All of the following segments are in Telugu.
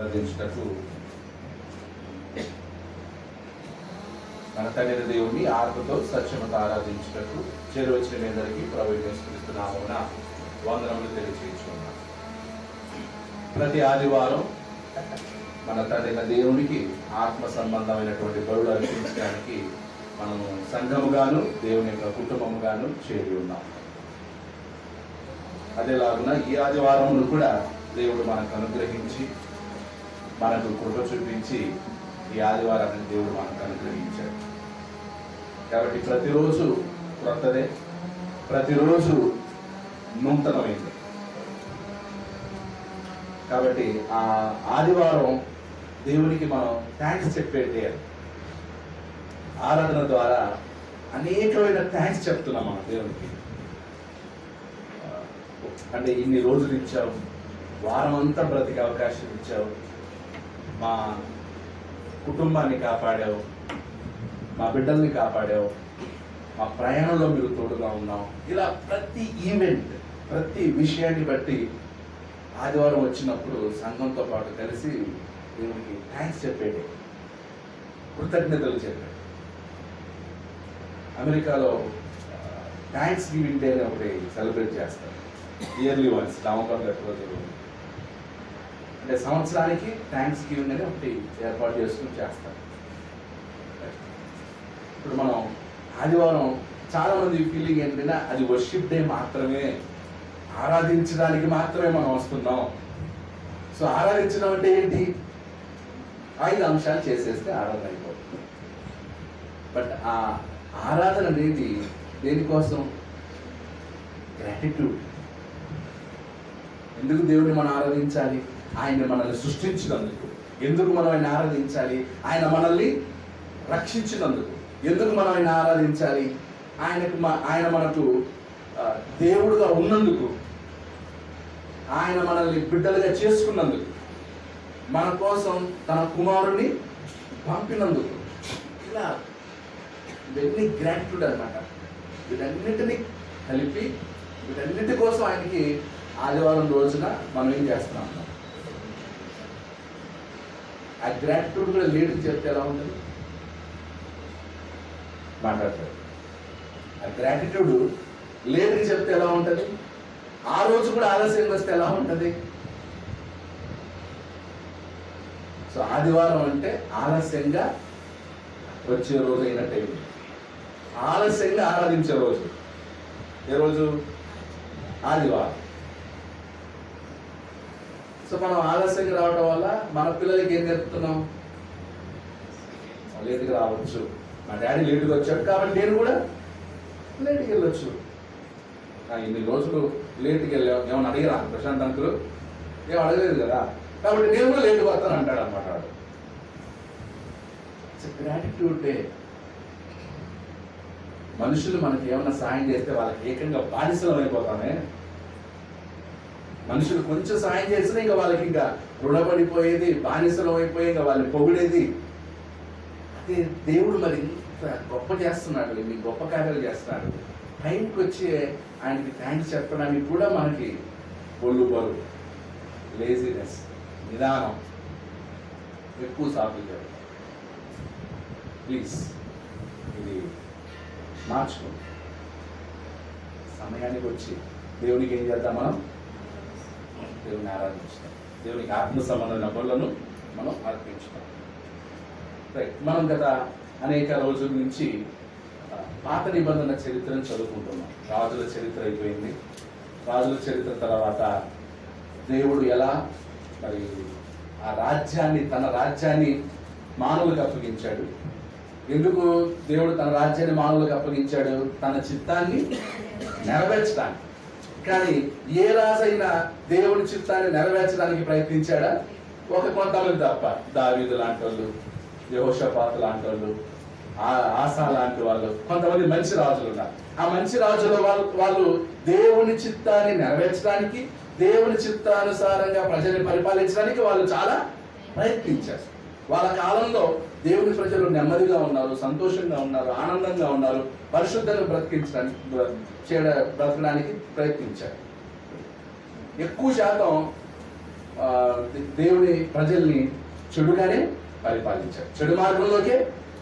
ప్రార్థించుటకు మన తండ్రి దేవుని ఆత్మతో సత్యమతో ఆరాధించుటకు చేరువచ్చిన మీ అందరికీ ప్రభువు యేసు నామమున వందనములు తెలియజేస్తున్నాం. ప్రతి ఆదివారం మన తండ్రి దేవునికి ఆత్మ సంబంధమైనటువంటి బలులు అర్పించడానికి మనము సంఘముగాను దేవుని యొక్క కుటుంబముగాను చేరి ఉన్నాం. అదేలాగున ఈ ఆదివారమును కూడా దేవుడు మనకు అనుగ్రహించి మనకు కృప చూపించి ఈ ఆదివారాన్ని దేవుడు మనకు అనుగ్రహించాడు. కాబట్టి ప్రతిరోజు క్రొత్తదే, ప్రతిరోజు నూతనమైంది. కాబట్టి ఆ ఆదివారం దేవునికి మనం థ్యాంక్స్ చెప్పే డే. ఆరాధన ద్వారా అనేకమైన థ్యాంక్స్ చెప్తున్నాం మనం దేవునికి. అంటే ఇన్ని రోజులు ఇచ్చావు, వారం అంతా బ్రతికే అవకాశం ఇచ్చావు, మా కుటుంబాన్ని కాపాడావు, మా బిడ్డల్ని కాపాడావు, మా ప్రయాణంలో మీరు తోడుగా ఉన్నావు. ఇలా ప్రతి ఈవెంట్, ప్రతి విషయాన్ని బట్టి ఆదివారం వచ్చినప్పుడు సంఘంతో పాటు కలిసి దేవునికి థ్యాంక్స్ చెప్పేది, కృతజ్ఞతలు చెప్పాడు. అమెరికాలో థ్యాంక్స్ గివింగ్ డే అని ఒకటి సెలబ్రేట్ చేస్తారు, ఇయర్లీ వన్స్, నవంబర్ 1 అంటే సంవత్సరానికి థ్యాంక్స్ గివింగ్ అని ఒకటి ఏర్పాటు చేసుకుని చేస్తారు. ఇప్పుడు మనం ఆదివారం చాలా మంది ఫీలింగ్ ఏంటంటే అది వర్షిప్ డే మాత్రమే, ఆరాధించడానికి మాత్రమే మనం వస్తున్నాం. సో ఆరాధించడం అంటే ఏంటి? 5 అంశాలు చేసేస్తే ఆరాధన అయిపోతుంది. బట్ ఆ ఆరాధన అనేది దేనికోసం? గ్రాటిట్యూడ్. ఎందుకు దేవుడిని మనం ఆరాధించాలి? ఆయన మనల్ని సృష్టించినందుకు. ఎందుకు మనం ఆయన ఆరాధించాలి? ఆయన మనల్ని రక్షించినందుకు. ఎందుకు మనం ఆయన ఆరాధించాలి? ఆయన మనకు దేవుడుగా ఉన్నందుకు, ఆయన మనల్ని బిడ్డలుగా చేసుకున్నందుకు, మన కోసం తన కుమారుని పంపినందుకు. ఇలా ఇవన్నీ గ్రాటిట్యూడ్ అన్నమాట. వీటన్నిటిని కలిపి వీటన్నిటి కోసం ఆయనకి ఆదివారం రోజున మనం ఏం చేస్తున్నాం? ఆ గ్రాటిట్యూడ్ కూడా లీడర్కి చెప్తే ఎలా ఉంటుంది? మాట్లాడతాడు. ఆ గ్రాటిట్యూడ్ లీడర్కి చెప్తే ఎలా ఉంటుంది? ఆ రోజు కూడా ఆలస్యంగా వస్తే ఎలా ఉంటుంది? సో ఆదివారం అంటే ఆలస్యంగా వచ్చే రోజు అయినట్టే, ఆలస్యంగా ఆరాధించే రోజు. ఏ రోజు? ఆదివారం. సో మనం ఆలస్యంగా రావడం వల్ల మన పిల్లలకి ఏం చెప్తున్నాం? లేటుగా రావచ్చు, మా డాడీ లేటుగా వచ్చాడు కాబట్టి నేను కూడా లేటుకి వెళ్ళొచ్చు. ఇన్ని రోజులు లేటుకి వెళ్ళావు, ఏమన్నా అడిగిరా ప్రశాంత్ అంకులు? ఏం అడగలేదు కదా, కాబట్టి నేను కూడా లేటుగా వస్తాను అంటాడు అనమాట. Gratitude day. మనుషులు మనకి ఏమన్నా సాయం చేస్తే వాళ్ళకి ఏకంగా బానిసలం అయిపోతామే. మనుషులు కొంచెం సాయం చేసినా ఇంకా వాళ్ళకి ఇంకా రుణపడిపోయేది, బానిసలం అయిపోయి ఇంకా వాళ్ళని పొగిడేది. అదే దేవుడు మరి ఇంత గొప్ప చేస్తున్నాడు, ఇన్ని గొప్ప కార్యాలు చేస్తున్నాడు. టైంకి వచ్చి ఆయనకి థ్యాంక్స్ చెప్పడానికి కూడా మనకి ఒళ్ళు బరువు, లేజినెస్, నిదానం, ఎక్కువ సాగుతుంది. ప్లీజ్ ఇది మార్చుకోండి. సమయానికి వచ్చి దేవునికి ఏం చేద్దాం? మనం దేవుని ఆరాధించుతాం, దేవునికి ఆత్మ సంబంధమైన పనులను మనం అర్పించుతాం. రైట్. మనం గత అనేక రోజుల నుంచి పాత నిబంధన చరిత్రను చదువుకుంటున్నాం. రాజుల చరిత్ర అయిపోయింది. రాజుల చరిత్ర తర్వాత దేవుడు ఎలా మరి ఆ రాజ్యాన్ని, తన రాజ్యాన్ని మానవులకు అప్పగించాడు. ఎందుకు దేవుడు తన రాజ్యాన్ని మానవులకు అప్పగించాడు? తన చిత్తాన్ని నెరవేర్చడానికి. కానీ ఏ రాజైనా దేవుడి చిత్తాన్ని నెరవేర్చడానికి ప్రయత్నించాడా? కొంతమంది తప్ప. దావీదు లాంటి వాళ్ళు, యెహోషాపాతు లాంటి వాళ్ళు, ఆసా లాంటి వాళ్ళు, కొంతమంది మంచి రాజులు ఉన్నారు. ఆ మంచి రాజుల వాళ్ళు దేవుని చిత్తాన్ని నెరవేర్చడానికి, దేవుని చిత్తానుసారంగా ప్రజల్ని పరిపాలించడానికి వాళ్ళు చాలా ప్రయత్నించారు. వాళ్ళ కాలంలో దేవుని ప్రజలు నెమ్మదిగా ఉన్నారు, సంతోషంగా ఉన్నారు, ఆనందంగా ఉన్నారు, పరిశుద్ధంగా బ్రతకడానికి ప్రయత్నించారు. ఎక్కువ శాతం దేవుని ప్రజల్ని చెడుగానే పరిపాలించాడు, చెడు మార్గంలోకే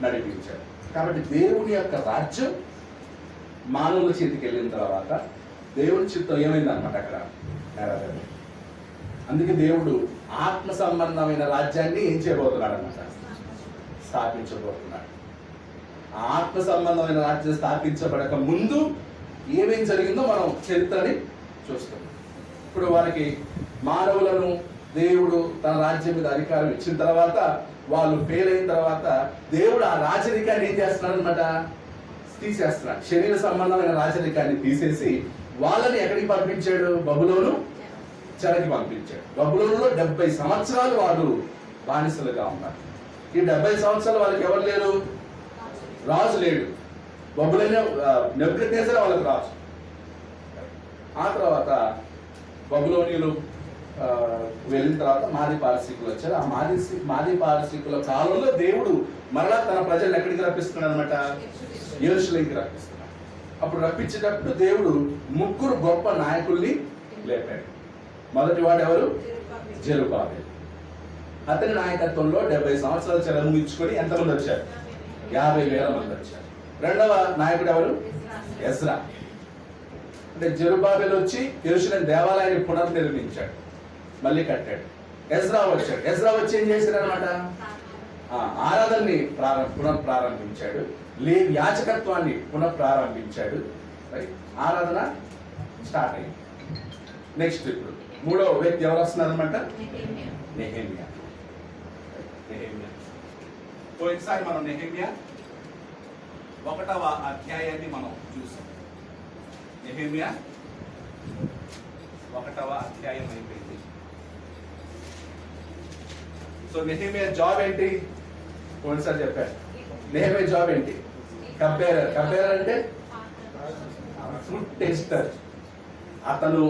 నడిపించాడు. కాబట్టి దేవుని యొక్క రాజ్యం మానవుల చేతికి వెళ్ళిన తర్వాత దేవుని చిత్తం ఏమైందన్నమాట అక్కడ నెరవేరు. అందుకే దేవుడు ఆత్మ సంబంధమైన రాజ్యాన్ని ఏం చేయబోతున్నాడు అన్నమాట, స్థాపించబోతున్నాడు. ఆత్మ సంబంధమైన రాజ్యం స్థాపించబడక ముందు ఏమేం జరిగిందో మనం చరిత్రని చూస్తాం. ఇప్పుడు వారికి మానవులను దేవుడు తన రాజ్యం మీద అధికారం ఇచ్చిన తర్వాత వాళ్ళు ఫెయిల్ అయిన తర్వాత దేవుడు ఆ రాజరికాన్ని ఏం చేస్తున్నాడు అనమాట, తీసేస్తున్నాడు. శరీర సంబంధమైన రాజరికాన్ని తీసేసి వాళ్ళని ఎక్కడికి పంపించాడు, బబులోను చెరకి పంపించాడు. బబులోనులో 70 సంవత్సరాలు వాళ్ళు బానిసలుగా ఉన్నారు. ఈ 70 సంవత్సరాలు వాళ్ళకి ఎవరు లేరు, రాజు లేడు. బబులోనే నెబుకద్నెజర్ వాళ్ళకి రాజు. ఆ తర్వాత బబులోనీయులు వెళ్ళిన తర్వాత మాది పారసీకులు వచ్చారు. ఆ మాది పారసీకుల కాలంలో దేవుడు మరలా తన ప్రజలను ఎక్కడికి రప్పిస్తున్నాడు అనమాట, యెరూషలేముకి రప్పిస్తున్నాడు. అప్పుడు రప్పించేటప్పుడు దేవుడు 3 గొప్ప నాయకుల్ని లేపాడు. మొదటి వాడు ఎవరు, జెరుబ్బాబెలు. అతని నాయకత్వంలో 70 సంవత్సరాల చెర ముగించుకొని ఎంతమంది వచ్చారు, 50,000 మంది వచ్చారు. రెండవ నాయకుడు ఎవరు, ఎజ్రా. అంటే జెరుబ్బాబెలు వచ్చి యెరూషలేము దేవాలయాన్ని పునర్నిర్మించాడు, మళ్ళీ కట్టాడు. ఎజ్రా వచ్చాడు. ఎజ్రా వచ్చి ఏం చేశాడు అనమాట, ఆరాధనని పునఃప్రారంభించాడు, యాజకత్వాన్ని పునఃప్రారంభించాడు. ఆరాధన స్టార్ట్ అయింది. నెక్స్ట్ ఇప్పుడు 3వ వ్యక్తి ఎవరు వస్తున్నారు అనమాట, నెహెమ్యా. పోయినసారి మనం నెహెమ్యా 1వ అధ్యాయాన్ని మనం చూసాం. నెహెమ్యా 1వ అధ్యాయం అయిపోయింది. సో నెహెమ్యా జాబ్ ఏంటి, పోయినసారి చెప్పారు. నెహెమ్యా జాబ్ ఏంటి, కంపేరర్. కంపేరర్ అంటే ఫుడ్ టెస్టర్. అతను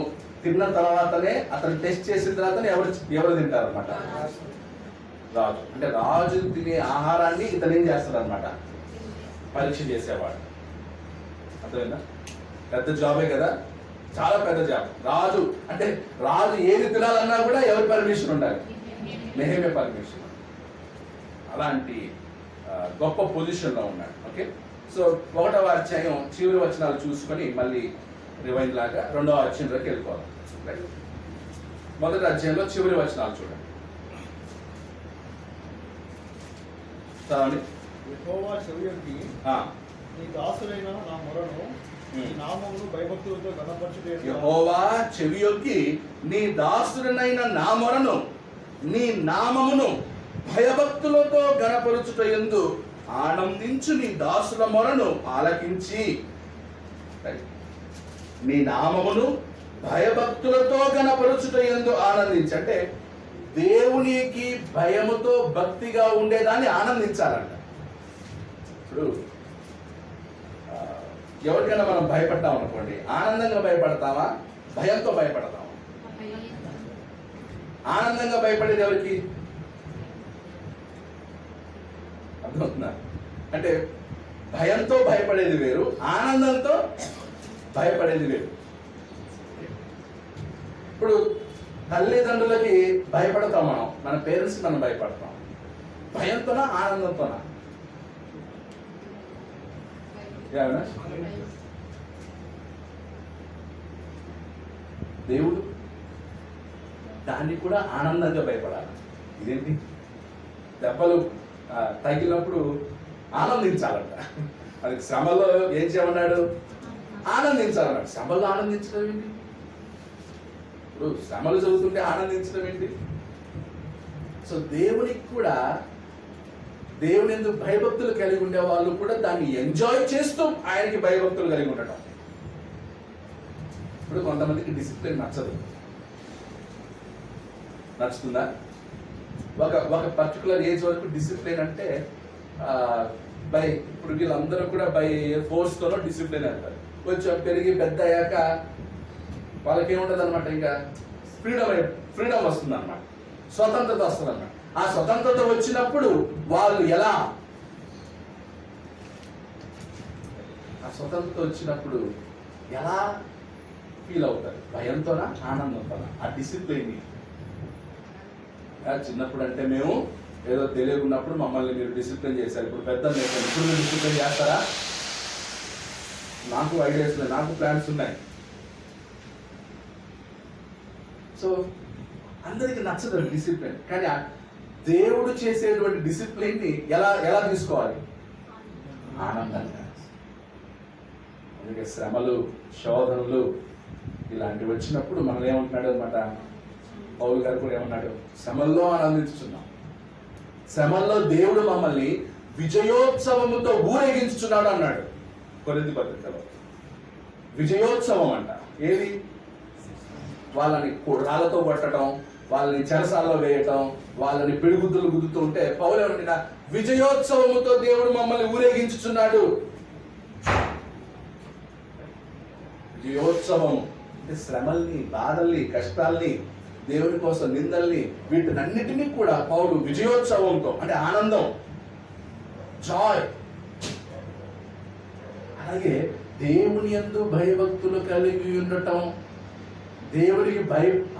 తిన్న తర్వాతనే, అతను టెస్ట్ చేసిన తర్వాతనే ఎవరు తింటారు అనమాట, రాజు. అంటే రాజు తినే ఆహారాన్ని ఇతను ఏం చేస్తాడు అనమాట, పరీక్ష చేసేవాడు. అర్థమైందా, పెద్ద జాబే కదా, చాలా పెద్ద జాబ్. రాజు అంటే రాజు ఏది తినాలన్నా కూడా ఎవరి పర్మిషన్ ఉండాలి, నెహెమ్యా పర్మిషన్. అలాంటి గొప్ప పొజిషన్లో ఉన్నాడు. ఓకే, సో 1వ అధ్యాయం చివరి వచనాలు చూసుకొని మళ్ళీ రివైండ్ లాగా 2వ అధ్యాయంలోకి వెళ్ళిపోవాలి. మొదటి అధ్యాయంలో చివరి వచనాలు చూడండి. చదవండి. యెహోవా చెవియొగ్గి నీ దాసుడైన నా మొరను నీ నామమును భయభక్తులతో ఘనపరచుట. యెహోవా చెవియొగ్గి నీ దాసుడైన నా మొరను నీ నామమును భయభక్తులతో ఘనపరచుట యందు ఆనందించు నీ దాసుల మొరను ఆలకించి. నీ నామమును భయభక్తులతో ఘనపరచుట యందు ఆనందించి. అంటే దేవునికి భయముతో భక్తిగా ఉండేదాన్ని ఆనందించాలంట. ఇప్పుడు ఎవరికైనా మనం భయపడ్డాం అనుకోండి, ఆనందంగా భయపడతామా, భయంతో భయపడతామా? ఆనందంగా భయపడేది ఎవరికి, అర్థమవుతుందా? అంటే భయంతో భయపడేది వేరు, ఆనందంతో భయపడేది వేరు. ఇప్పుడు తల్లిదండ్రులకి భయపడతాం మనం, మన పేరెంట్స్ మనం భయపడతాం. భయంతోనా ఆనందంతోనా? దేవుడు దాన్ని కూడా ఆనందంగా భయపడాలి. ఇదేంటి, దెబ్బలు తగిలినప్పుడు ఆనందించాలంట. అది శ్రమలో ఏం చేయమన్నాడు, ఆనందించాలన్నాడు. శ్రమలో ఆనందించడం ఏంటి? ఇప్పుడు శ్రమలు చదువుతుంటే ఆనందించడం ఏంటి? సో దేవునికి కూడా, దేవుని ఎందుకు భయభక్తులు కలిగి ఉండే వాళ్ళు కూడా దాన్ని ఎంజాయ్ చేస్తూ ఆయనకి భయభక్తులు కలిగి ఉండటం. ఇప్పుడు కొంతమందికి డిసిప్లిన్ నచ్చదు. నచ్చుతుందా? ఒక పర్టికులర్ ఏజ్ వరకు డిసిప్లిన్ అంటే ఇప్పుడు వీళ్ళందరూ కూడా బై ఫోర్స్తోనో డిసిప్లిన్ అంటారు. కొంచెం పెరిగి పెద్ద అయ్యాక వాళ్ళకి ఏముంటది అనమాట, ఇంకా ఫ్రీడమ్ వస్తుంది అనమాట, స్వతంత్రత వస్తుంది అనమాట. ఆ స్వతంత్రత వచ్చినప్పుడు వాళ్ళు ఎలా, ఆ స్వతంత్రత వచ్చినప్పుడు ఎలా ఫీల్ అవుతారు? భయంతోనా ఆనందంతోనా? ఆ డిసిప్లిన్ చిన్నప్పుడు అంటే మేము ఏదో తెలియకున్నప్పుడు మమ్మల్ని మీరు డిసిప్లిన్ చేశారు. ఇప్పుడు పెద్దలు ఇప్పుడు మీరు డిసిప్లిన్ చేస్తారా? నాకు ఐడియాస్ ఉన్నాయి, నాకు ప్లాన్స్ ఉన్నాయి. సో అందరికి నచ్చదు డిసిప్లిన్, కానీ దేవుడు చేసేటువంటి డిసిప్లిన్ ని ఎలా ఎలా తీసుకోవాలి? ఆనందంగా. అందుకే శ్రమలు, శోధనలు ఇలాంటివి వచ్చినప్పుడు మనం ఏమంటున్నాడు అనమాట, పౌలు గారు కూడా ఏమన్నాడు, శ్రమల్లో ఆనందించుతున్నాం. శ్రమల్లో దేవుడు మమ్మల్ని విజయోత్సవముతో ఊరేగించుచున్నాడు అన్నాడు కొరింథీ పత్రికలో. విజయోత్సవం అంట. ఏది? వాళ్ళని రాళ్ళతో కొట్టడం, వాళ్ళని చెరసాల్లో వేయటం, వాళ్ళని పిడిగుద్దులు గుద్దుతూ ఉంటే పౌలు ఏమంటున్నా, విజయోత్సవముతో దేవుడు మమ్మల్ని ఊరేగించుచున్నాడు. విజయోత్సవం అంటే శ్రమల్ని, బాధల్ని, కష్టాల్ని, దేవుని కోసం నిందల్ని, వీటినన్నిటినీ కూడా పౌలు విజయోత్సవంతో అంటే ఆనందం, జాయ్. అలాగే దేవుని యందు భయభక్తులు కలిగి ఉండటం, దేవుడికి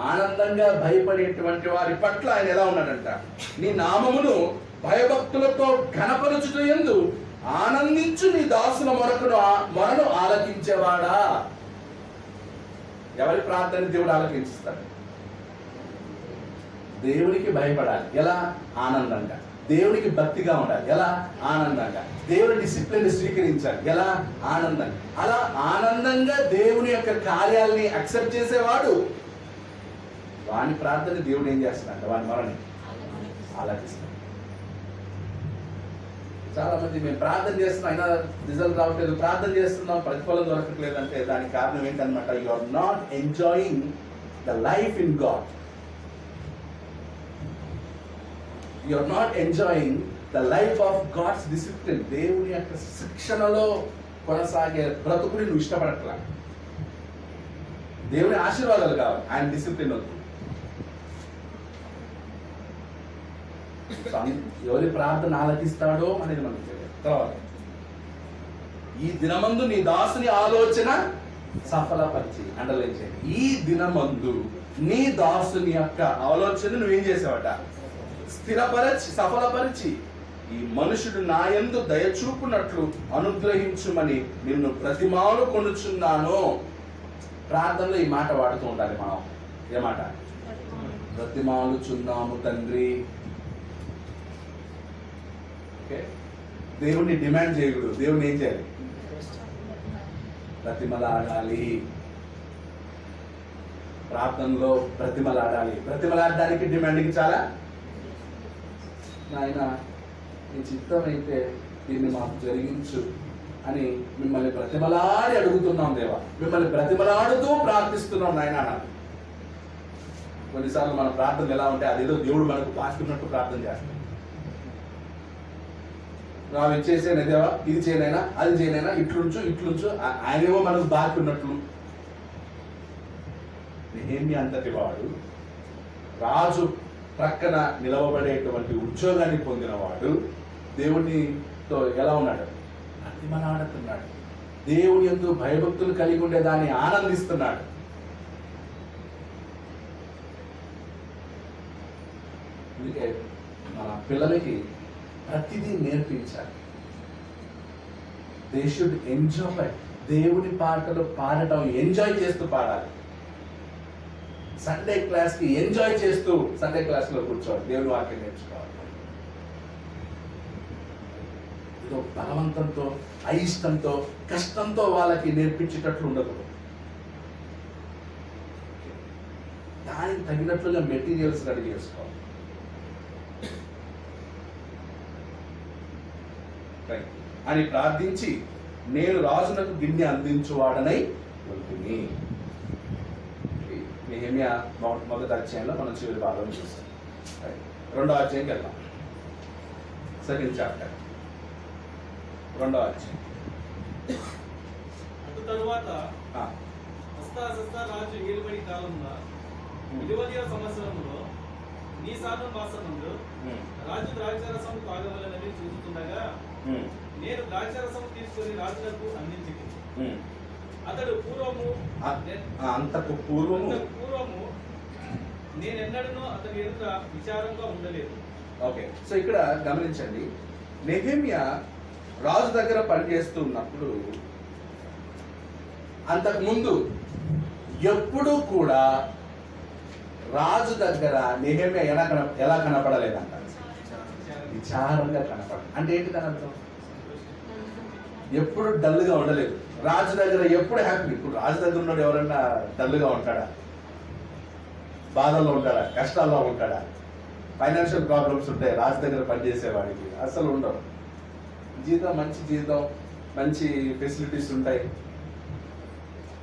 ఆనందంగా భయపడేటువంటి వారి పట్ల ఆయన ఎలా ఉన్నాడంట, నీ నామమును భయభక్తులతో ఘనపరచుట యందు ఆనందించు నీ దాసుల మొరను ఆలకించేవాడా. ఎవరి ప్రార్థన దేవుడు ఆలకించుతాడు? దేవునికి భయపడాలి. ఎలా? ఆనందంగా. దేవునికి భక్తిగా ఉండాలి. ఎలా? ఆనందంగా. దేవుని డిసిప్లిన్ స్వీకరించాలి. ఎలా? ఆనందంగా. అలా ఆనందంగా దేవుని యొక్క కార్యాలని అక్సెప్ట్ చేసేవాడు, వాని ప్రార్థన దేవుడు ఏం చేస్తాడంట, వాని మొరని ఆలకిస్తాడు. చాలా మంది మేము ప్రార్థన చేస్తున్నాం, అయినా రిజల్ట్ రావట్లేదు, ప్రార్థన చేస్తున్నాం ప్రతిఫలం దొరకట్లేదు అంటే దానికి కారణం ఏంటనమాట, you are not enjoying the life in God. You are not enjoying the life of God's discipline. దేవుని యొక్క శిక్షణలో కొనసాగే బ్రతుకుని నువ్వు ఇష్టపడట్లా. దేవుని ఆశీర్వాదాలు కావాలి, ఆయన డిసిప్లిన్ వద్దు. ఎవరి ప్రార్థన ఆలకిస్తాడో అనేది మనకు తెలియదు. తర్వాత ఈ దినమందు నీ దాసుని ఆలోచన సఫలపరిచి, అండర్లైన్ చేయండి, ఈ దినమందు నీ దాసుని యొక్క ఆలోచన నువ్వేం చేసావట, స్థిరపరచి సఫలపరిచి ఈ మనుషుడు నా యందు దయచూపునట్లు అనుగ్రహించుమని నిన్ను ప్రతిమాలు కొనుచున్నాను. ప్రార్థనలో ఈ మాట వాడుతూ ఉండాలి మనం. ఏ మాట? ప్రతిమాలుచున్నాము తండ్రి. ఓకే, దేవుణ్ణి డిమాండ్ చేయకూడదు. దేవుణ్ణి ఏం చేయాలి? ప్రతిమలాడాలి. ప్రార్థనలో ప్రతిమలాడాలి. ప్రతిమలాడడానికి డిమాండ్కి చాలా, నాయన నీ చిత్తం అయితే దీన్ని మాకు జరిగించు అని మిమ్మల్ని ప్రతిమలాడి అడుగుతున్నాం దేవా, మిమ్మల్ని ప్రతిమలాడుతూ ప్రార్థిస్తున్నాం నాయన. కొన్నిసార్లు మన ప్రార్థన ఎలా ఉంటే అదేదో దేవుడు మనకు పాస్తున్నట్టు ప్రార్థన చేస్తాం. నువ్వు ఇచ్చేసేనా దేవా, ఇది చేయనైనా, అది చేయనైనా, ఇట్లుంచు ఆయనేమో మనకు బాకీ ఉన్నట్లు. నెహెమ్యా అంతటి వాడు, రాజు ప్రక్కన నిలవబడేటువంటి ఉద్యోగాన్ని పొందినవాడు, దేవునితో ఎలా ఉన్నాడు? ప్రతిమలాడుతున్నాడు. దేవుని యందు భయభక్తులు కలిగి ఉండే దాన్ని ఆనందిస్తున్నాడు. అందుకే మన పిల్లలకి ప్రతిదీ నేర్పించాలి. They should enjoy. దేవుని పాటలు పాడటం ఎంజాయ్ చేస్తూ పాడాలి. సండే క్లాస్ కి ఎంజాయ్ చేస్తూ సండే క్లాస్ లో కూర్చోవాలి, దేవుని వాక్యం నేర్చుకోవాలి. ఏదో బలవంతంతో, అయిష్టంతో, కష్టంతో వాళ్ళకి నేర్పించేటట్లు ఉండకూడదు. దానికి తగినట్లుగా మెటీరియల్స్ రెడీ చేసుకోవాలి. అని ప్రార్థించి నేను రాజునకు గిన్నె అందించువాడనై ఉంటుంది. నెహెమ్యా మొదటి అధ్యాయంలో మనం చివరి భాగం చూస్తాం. రెండో అధ్యాయంకి వెళ్దాం. సెకండ్ చాప్టర్, రెండో అధ్యాయం. తరువాత రాజు ఏలుబడి కాలంలో 20వ సంవత్సరంలో నీసాను మాసమందు రాజు ద్రాక్షారసం తాగవలెనని చూస్తుండగా నేను ద్రాక్షారసం తీసుకొని రాజులకు అందించింది. అతడు అంతకు పూర్వము నేనెన్నడూ అతని ఎదుట విచారంగా ఉండలేదు. ఓకే, సో ఇక్కడ గమనించండి, నెహెమ్యా రాజు దగ్గర పనిచేస్తూ ఉన్నప్పుడు అంతకుముందు ఎప్పుడూ కూడా రాజు దగ్గర నెహెమ్యా ఎలా కనపడలేదంట? విచారంగా కనపడ. అంటే ఏంటి దాని అర్థం? ఎప్పుడు డల్గా ఉండలేదు. రాజు దగ్గర ఎప్పుడు హ్యాపీ. ఇప్పుడు రాజు దగ్గర ఉన్నాడు ఎవరన్నా డల్గా ఉంటాడా? బాధల్లో ఉంటాడా? కష్టాల్లో ఉంటాడా? ఫైనాన్షియల్ ప్రాబ్లమ్స్ ఉంటాయి రాజు దగ్గర పనిచేసేవాడికి? అసలు ఉండవు. జీతం, మంచి జీతం, మంచి ఫెసిలిటీస్ ఉంటాయి.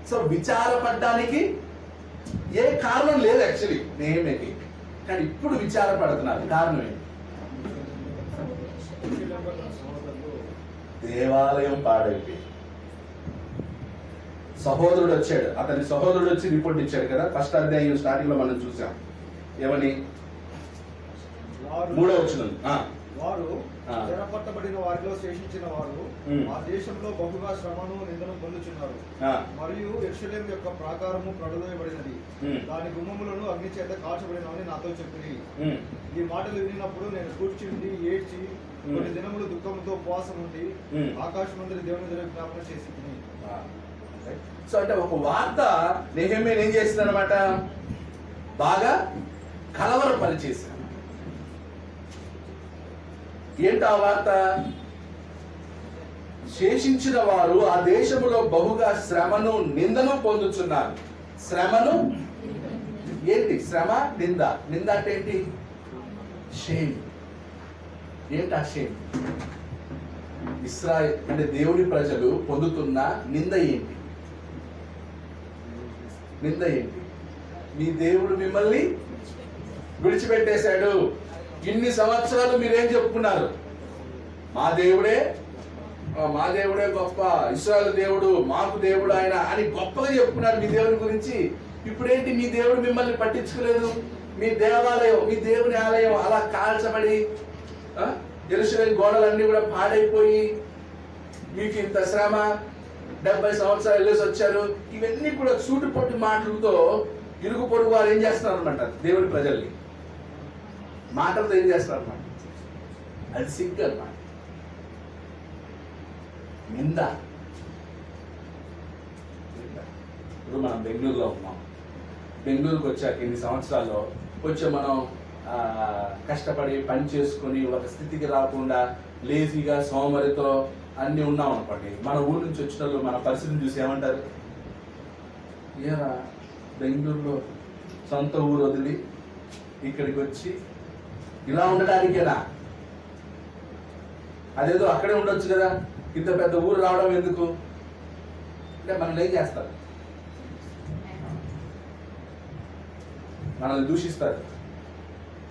సో విచారపడ్డానికి ఏ కారణం లేదు యాక్చువల్లీ నెహెమ్యాకి. కానీ ఇప్పుడు విచారపడుతున్నారు. కారణం ఏంటి? దేవాలయం పాడైపోయింది. సహోదరుడు వచ్చాడు, అతని సహోదరుడు వచ్చి రిపోర్ట్ ఇచ్చాడు కదా, ఫస్ట్ అధ్యాయం స్టార్టింగ్ లో మనం చూసాం. ఏమని? 3వ వచనం. వారు చెరపట్టబడిన వారిలో శేషించిన వారు ఆ దేశంలో బహుగా శ్రమను నిందను పొందుచున్నారు. మరియు యెరూషలేము యొక్క ప్రాకారము ప్రడుదయబడినది, దాని గుమ్మములను అగ్ని చేత కాల్చబడినవని నాతో చెప్పింది. ఈ మాటలు వినినప్పుడు నేను కూర్చుండి ఏడ్చి కొన్ని దినములు దుఃఖంతో ఉపవాసం ఉండి ఆకాశమందరి దేవుని దగ్గర జ్ఞాపకం చేసి. సో అంటే ఒక వార్త నెహెమ్యా ఏం చేసింది అనమాట? బాగా కలవరపరిచేసింది. ఏంటి ఆ వార్త? శేషించిన వారు ఆ దేశములో బహుగా శ్రమను నిందను పొందుతున్నారు. శ్రమను ఏంటి? శ్రమ, నింద. నింద అంటే ఏంటి? షేమ్. ఏంటి ఆ షేమ్? ఇశ్రాయేల్ అంటే దేవుని ప్రజలు పొందుతున్న నింద ఏంటి? నింద ఏంటి? మీ దేవుడు మిమ్మల్ని విడిచిపెట్టేశాడు. ఇన్ని సంవత్సరాలు మీరేం చెప్పుకున్నారు? మా దేవుడే గొప్ప, ఇశ్రాయేలు దేవుడు మాకు దేవుడు ఆయన అని గొప్పగా చెప్పుకున్నారు మీ దేవుని గురించి. ఇప్పుడేంటి? మీ దేవుడు మిమ్మల్ని పట్టించుకోలేదు. మీ దేవాలయం, మీ దేవుని ఆలయం అలా కాల్చబడి యెరూషలేము గోడలన్నీ కూడా పాడైపోయి మీకు ఇంత శ్రమ, 70 సంవత్సరాలు వెళ్ళేసి వచ్చారు. ఇవన్నీ కూడా సూటిపొట్టి మాటలతో ఇరుగు పొరుగు వారు ఏం చేస్తున్నారు అనమాట? దేవుని ప్రజల్ని మాటలతో ఏం చేస్తారు అనమాట? అది సిగ్గు అన్నమాట, నింద. ఇప్పుడు మనం బెంగళూరులో ఉన్నాం. బెంగళూరుకి వచ్చాక ఇన్ని సంవత్సరాల్లో కొంచెం మనం కష్టపడి పని చేసుకొని ఒక స్థితికి రాకుండా లేజీగా సోమరితో అన్నీ ఉన్నాం అనుకోండి. మన ఊరు నుంచి వచ్చిన వాళ్ళు మన పరిస్థితిని చూసి ఏమంటారు? ఏరా బెంగళూరులో సొంత ఊరు వదిలి ఇక్కడికి వచ్చి ఇలా ఉండడానికేనా? అదేదో అక్కడే ఉండొచ్చు కదా, ఇంత పెద్ద ఊరు రావడం ఎందుకు అంటే మనల్ని ఏం చేస్తారు? మనల్ని దూషిస్తారు.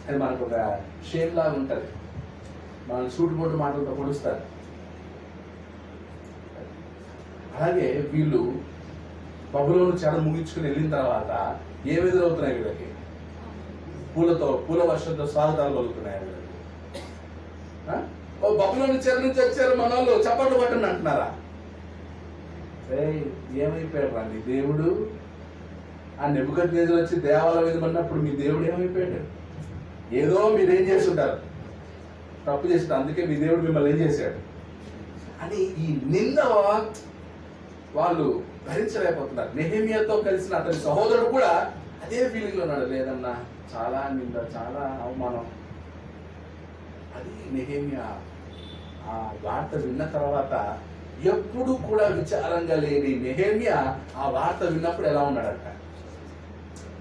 అది మనకు ఒక షేమ్ లాగా ఉంటుంది. మనల్ని సూటిపోటు మాటలతో పొడుస్తారు. అలాగే వీళ్ళు బబులోను చెర ముగించుకుని వెళ్ళిన తర్వాత ఏం ఎదురవుతున్నాయి వీళ్ళకి? పూల వర్షంతో స్వాగతాలు కలుగుతున్నాయి వీళ్ళకి. ఓ బబులోను చెర నుంచి వచ్చారు మన వాళ్ళు, చప్పట్లు కొట్టండి అంటున్నారా? ఏమైపోయాడు రా మీ దేవుడు? ఆ నెబుకద్నెజరు వచ్చి దేవాలయం మీద పడినప్పుడు మీ దేవుడు ఏమైపోయాడు? ఏదో మీరేం చేసి ఉంటారు, తప్పు చేస్తారు, అందుకే మీ దేవుడు మిమ్మల్ని ఏం చేశాడు అని ఈ నింద వాళ్ళు భరించలేకపోతున్నారు. నెహెమ్యాతో కలిసిన అతని సహోదరుడు కూడా అదే ఫీలింగ్ లో ఉన్నాడు. లేదన్నా, చాలా నింద, చాలా అవమానం. అది నెహెమ్యా ఆ వార్త విన్న తర్వాత ఎప్పుడు కూడా విచారంగా లేని నెహెమ్యా ఆ వార్త విన్నప్పుడు ఎలా ఉన్నాడంట?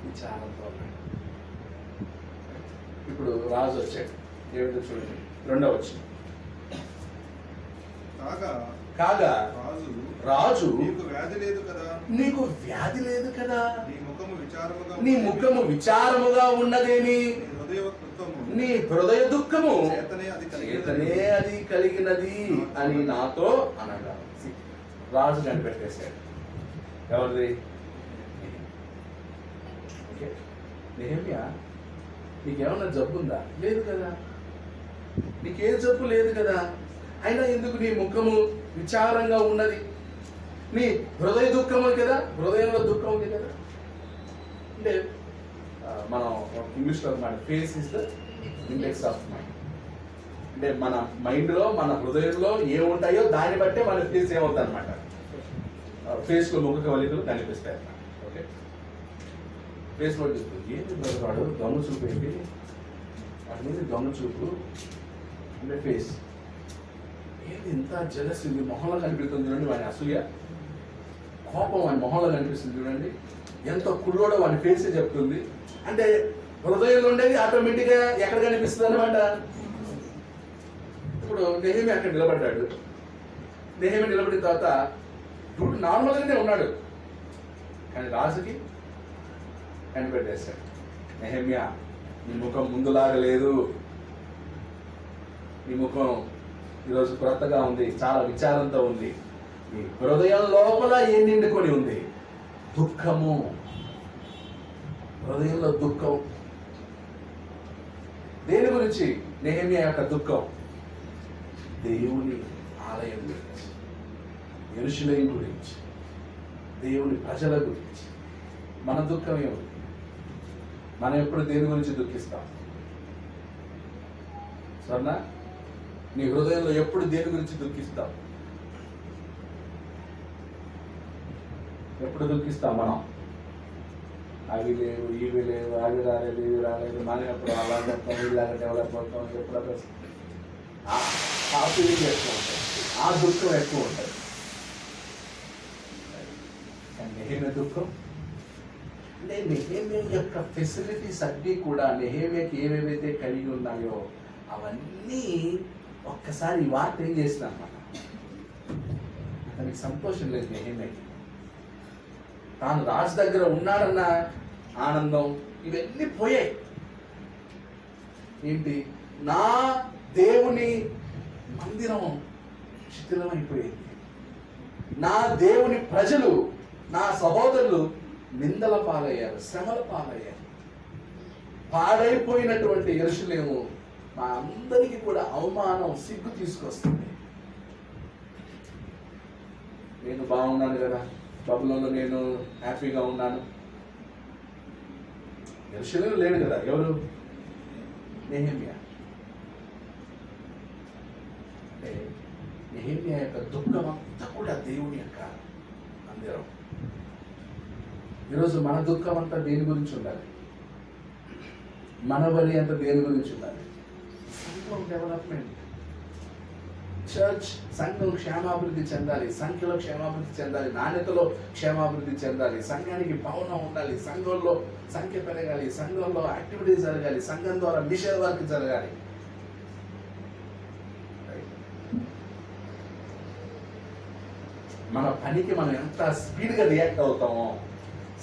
విచారంతో ఉన్నాడు. ఇప్పుడు రాజు వచ్చాడు. ఏమిటో చూడండి, 2వ వచనం. కాగా రాజు నీకు వ్యాధి లేదు కదా, నీ ముఖము విచారముగా ఉన్నదేమి, నీ హృదయ దుఃఖము చేతనే అది కలిగినది అని నాతో అనగా రాజు కనిపెట్టేశాడు. ఎవరిది? నెహెమ్యా, నీకేమన్నా జబ్బు ఉందా? లేదు కదా, నీకే జబ్బు లేదు కదా, అయినా ఎందుకు నీ ముఖము విచారంగా ఉన్నది? నీ హృదయ దుఃఖము కదా, హృదయంలో దుఃఖం ఉంది కదా. అంటే మనం ఇంగ్లీష్లో మన face is the index of mind. అంటే మన మైండ్లో మన హృదయంలో ఏముంటాయో దాన్ని బట్టే మన ఫేస్ ఏమవుతుంది అనమాట. ఫేస్లో ముఖ కవలికలు కనిపిస్తాయి అన్నమాట. ఓకే, ఫేస్లో ఏంటి వాడు దొంగ చూపు ఏంటి, వాడి మీద దొంగ చూపు అంటే ఫేస్ ఏంటి ఇంత జలస్ ఇది మొహంలో కనిపిస్తుంది చూడండి. వాడి అసూయ కోపం వాడి మొహంలో కనిపిస్తుంది చూడండి. ఎంత కుళ్ళోడో వాడి ఫేసే చెప్తుంది. అంటే హృదయంలో ఉండేది ఆటోమేటిక్గా ఎక్కడ కనిపిస్తుంది అనమాట. ఇప్పుడు నెహెమియా అక్కడ నిలబడ్డాడు. నెహెమియా నిలబడిన తర్వాత ఇప్పుడు నార్మల్గానే ఉన్నాడు, కానీ రాజుకి కనిపెట్టేశాడు. నెహెమియా, నీ ముఖం ముందులాగా లేదు, నీ ముఖం ఈరోజు క్రొత్తగా ఉంది, చాలా విచారంతో ఉంది. నీ హృదయం లోపల ఏం నిండుకొని ఉంది? దుఃఖము. హృదయంలో దుఃఖం. దేని గురించి నెహెమియా యొక్క దుఃఖం? దేవుని ఆలయం గురించి, యెరూషలేము గురించి, దేవుని ప్రజల గురించి. మన దుఃఖం ఏమిటి? మనం ఎప్పుడు దేని గురించి దుఃఖిస్తాం? స్వర్ణ, నీ హృదయంలో ఎప్పుడు దేని గురించి దుఃఖిస్తాం? ఎప్పుడు దుఃఖిస్తాం మనం? అవి లేవు, ఇవి లేవు, అవి రాలేదు, ఇవి రాలేదు, మనం ఎప్పుడు అలా చెప్తాం, ఇలాగ డెవలప్ అవుతాం, ఎప్పుడు ఆ ఫీలింగ్ ఎక్కువ ఉంటుంది, ఆ దుఃఖం ఎక్కువ ఉంటుంది. నెహెమియా దుఃఖం అంటే నెహెమియా యొక్క ఫెసిలిటీస్ అన్నీ కూడా నెహెమియాకి ఏవేవైతే కలిగి ఉన్నాయో అవన్నీ ఒక్కసారి ఈ వార్త ఏం చేసిన అన్నమాట. అతనికి సంతోషం లేదు నెహెమియాకి. తాను రాజు దగ్గర ఉన్నాడన్న ఆనందం ఇవన్నీ పోయాయి. ఏంటి? నా దేవుని మందిరం శిథిలమైపోయింది, నా దేవుని ప్రజలు, నా సహోదరులు నిందల పాలయ్యారు, శ్రమల పాలయ్యారు. పాడైపోయినటువంటి యెరూషలేము మా అందరికీ కూడా అవమానం, సిగ్గు తీసుకొస్తుంది. నేను బాగున్నాను కదా, బబులోనులో నేను హ్యాపీగా ఉన్నాను. యెరూషలేము లేడు కదా, ఎవరు? నెహెమియా. అంటే నెహెమియా యొక్క దుఃఖం అంతా కూడా దేవుని యొక్క మందిరం. ఈరోజు మన దుఃఖం అంతా దేని గురించి ఉండాలి? మన బలి అంతా దేని గురించి ఉండాలి? సంఘం డెవలప్మెంట్. చర్చ్, సంఘం క్షేమాభివృద్ధి చెందాలి, సంఖ్యలో క్షేమాభివృద్ధి చెందాలి, నాణ్యతలో క్షేమాభివృద్ధి చెందాలి, సంఘానికి భవనం ఉండాలి, సంఘంలో సంఖ్య పెరగాలి, సంఘంలో యాక్టివిటీస్ జరగాలి, సంఘం ద్వారా మిషన్ వర్క్ జరగాలి. మన పనికి మనం ఎంత స్పీడ్గా రియాక్ట్ అవుతామో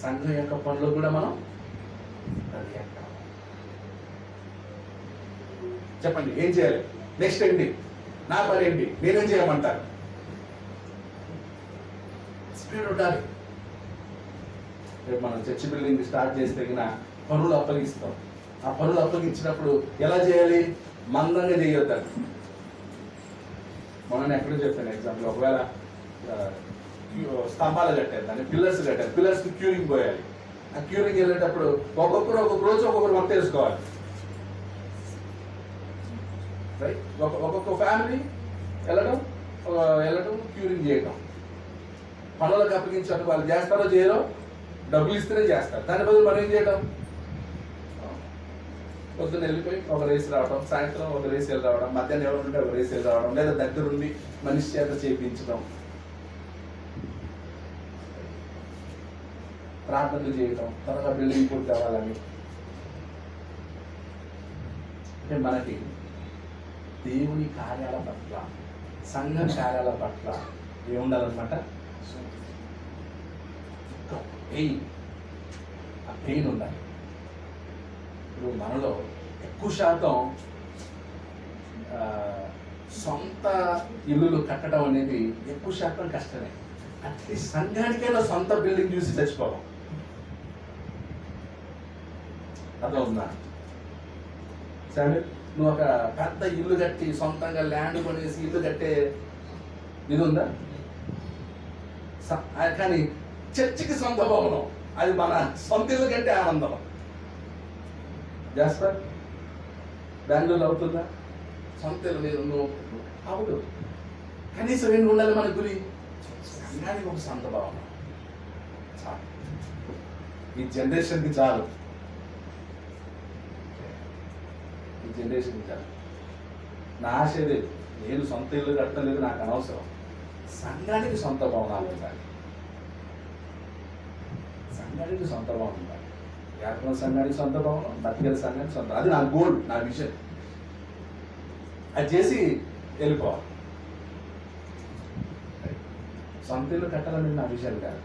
సంఘం యొక్క పనులు కూడా మనం రియాక్ట్ అవ్వాలి. చెప్పండి, ఏం చేయాలి? నెక్స్ట్ ఏంటి? నా పని ఏంటి? నేనేం చేయమంటారు? స్పీడ్ ఉండాలి. రేపు మనం చర్చి బిల్డింగ్ స్టార్ట్ చేస్తే పనులు అప్పగిస్తాం. ఆ పనులు అప్పగించినప్పుడు ఎలా చేయాలి? మందంగా చేయొద్దాం. మొన్న ఎక్కడో చెప్పాను ఎగ్జాంపుల్, ఒకవేళ స్తంభాలు కట్టారు, దాన్ని పిల్లర్స్ కట్టారు, పిల్లర్స్కి క్యూరింగ్ పోయాలి. ఆ క్యూరింగ్ వెళ్ళేటప్పుడు ఒక్కొక్కరు ఒక్కొక్క రోజు ఒక్కొక్కరు వర్క్ చేసుకోవాలి. రైట్? ఒక్కొక్క ఫ్యామిలీ వెళ్ళటం క్యూరింగ్ చేయటం. పనులకు అప్పగించారు, వాళ్ళు చేస్తారో చేయరో, డబ్బులు ఇస్తేనే చేస్తారు. దాని బదులు మనం ఏం చేయటం? పొద్దున్న వెళ్ళిపోయి ఒక రేస్ రావడం, సాయంత్రం ఒక రేస్ వెళ్ళి రావడం, మధ్యాహ్నం ఎవరు ఉంటే ఒక రేస్ వెళ్ళి రావడం, లేదా దగ్గరుండి మనిషి చేత చేయించడం, ప్రార్థనలు చేయటం, త్వరగా బిల్డింగ్ పూర్తి అవ్వాలని. అంటే మనకి దేవుని కార్యాల పట్ల, సంఘ కార్యాల పట్ల ఏముండాలన్నమాట? ఆ పెయిన్ ఉండాలి. ఇప్పుడు మనలో ఎక్కువ శాతం సొంత ఇల్లులు కట్టడం అనేది ఎక్కువ శాతం కష్టమే. అట్లీస్ట్ సంఘానికైనా సొంత బిల్డింగ్ చూసి తెచ్చుకోవడం. అదే ఉందా? సరే, నువ్వు ఒక పెద్ద ఇల్లు కట్టి సొంతంగా ల్యాండ్ కొనేసి ఇల్లు కట్టే ఇది ఉందా? కానీ చర్చికి సొంత భవనం, అది మన సొంత ఇల్లు కంటే ఆనందం. జాస్పర్ బెంగళూరు అవుతుందా? సొంత ఇల్లు లేదు, నువ్వు అవుడు. కనీసం ఏంటి ఉండాలి మన గురి? సంఘానికి ఒక సొంత భావన చాలు. ఈ జనరేషన్కి చాలు, ఈ జనరేషన్కి చాలు. నా ఆశ లేదు, నేను సొంత ఇల్లు కట్టలేదు, నాకు అనవసరం. సంఘానికి సొంత భవనాలు ఉండాలి, సంఘానికి సొంత భవనం ఉండాలి. వ్యాకరణ సంఘానికి సొంత భవనం, బతికేల సంఘానికి సొంత, అది నా గోల్, నా విజన్. అది చేసి వెళ్ళిపోవాలి. సొంత ఇల్లు కట్టాలని నా విజన్ కాదు,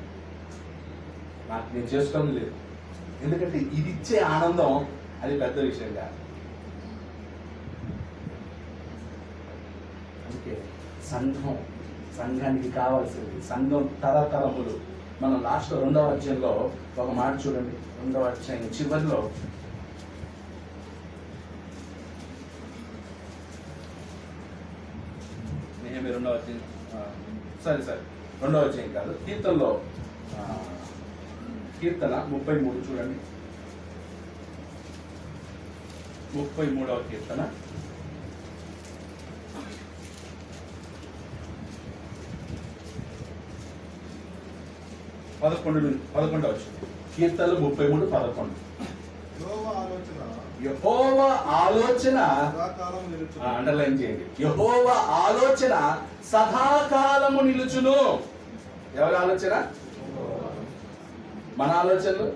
నాకు నేను చేసుకోవడం లేదు. ఎందుకంటే ఇది ఇచ్చే ఆనందం అది పెద్ద విషయం కాదు. అందుకే సంఘానికి కావాల్సింది, సంఘం తరతరములు. మనం లాస్ట్ 2వ అధ్యాయంలో ఒక మాట చూడండి, 2వ అధ్యాయం చివరిలో నేహెమ్యా 2వ అధ్యాయం, సరే 2వ అధ్యాయం కాదు, కీర్తనలో కీర్తన 33 చూడండి. 33వ కీర్తన 11వ కీర్తనలు 33:11. యెహోవా ఆలోచన అండర్లైన్ చేయండి. యెహోవా ఆలోచన సదాకాలము నిలుచును. ఎవరి ఆలోచన? మన ఆలోచనలు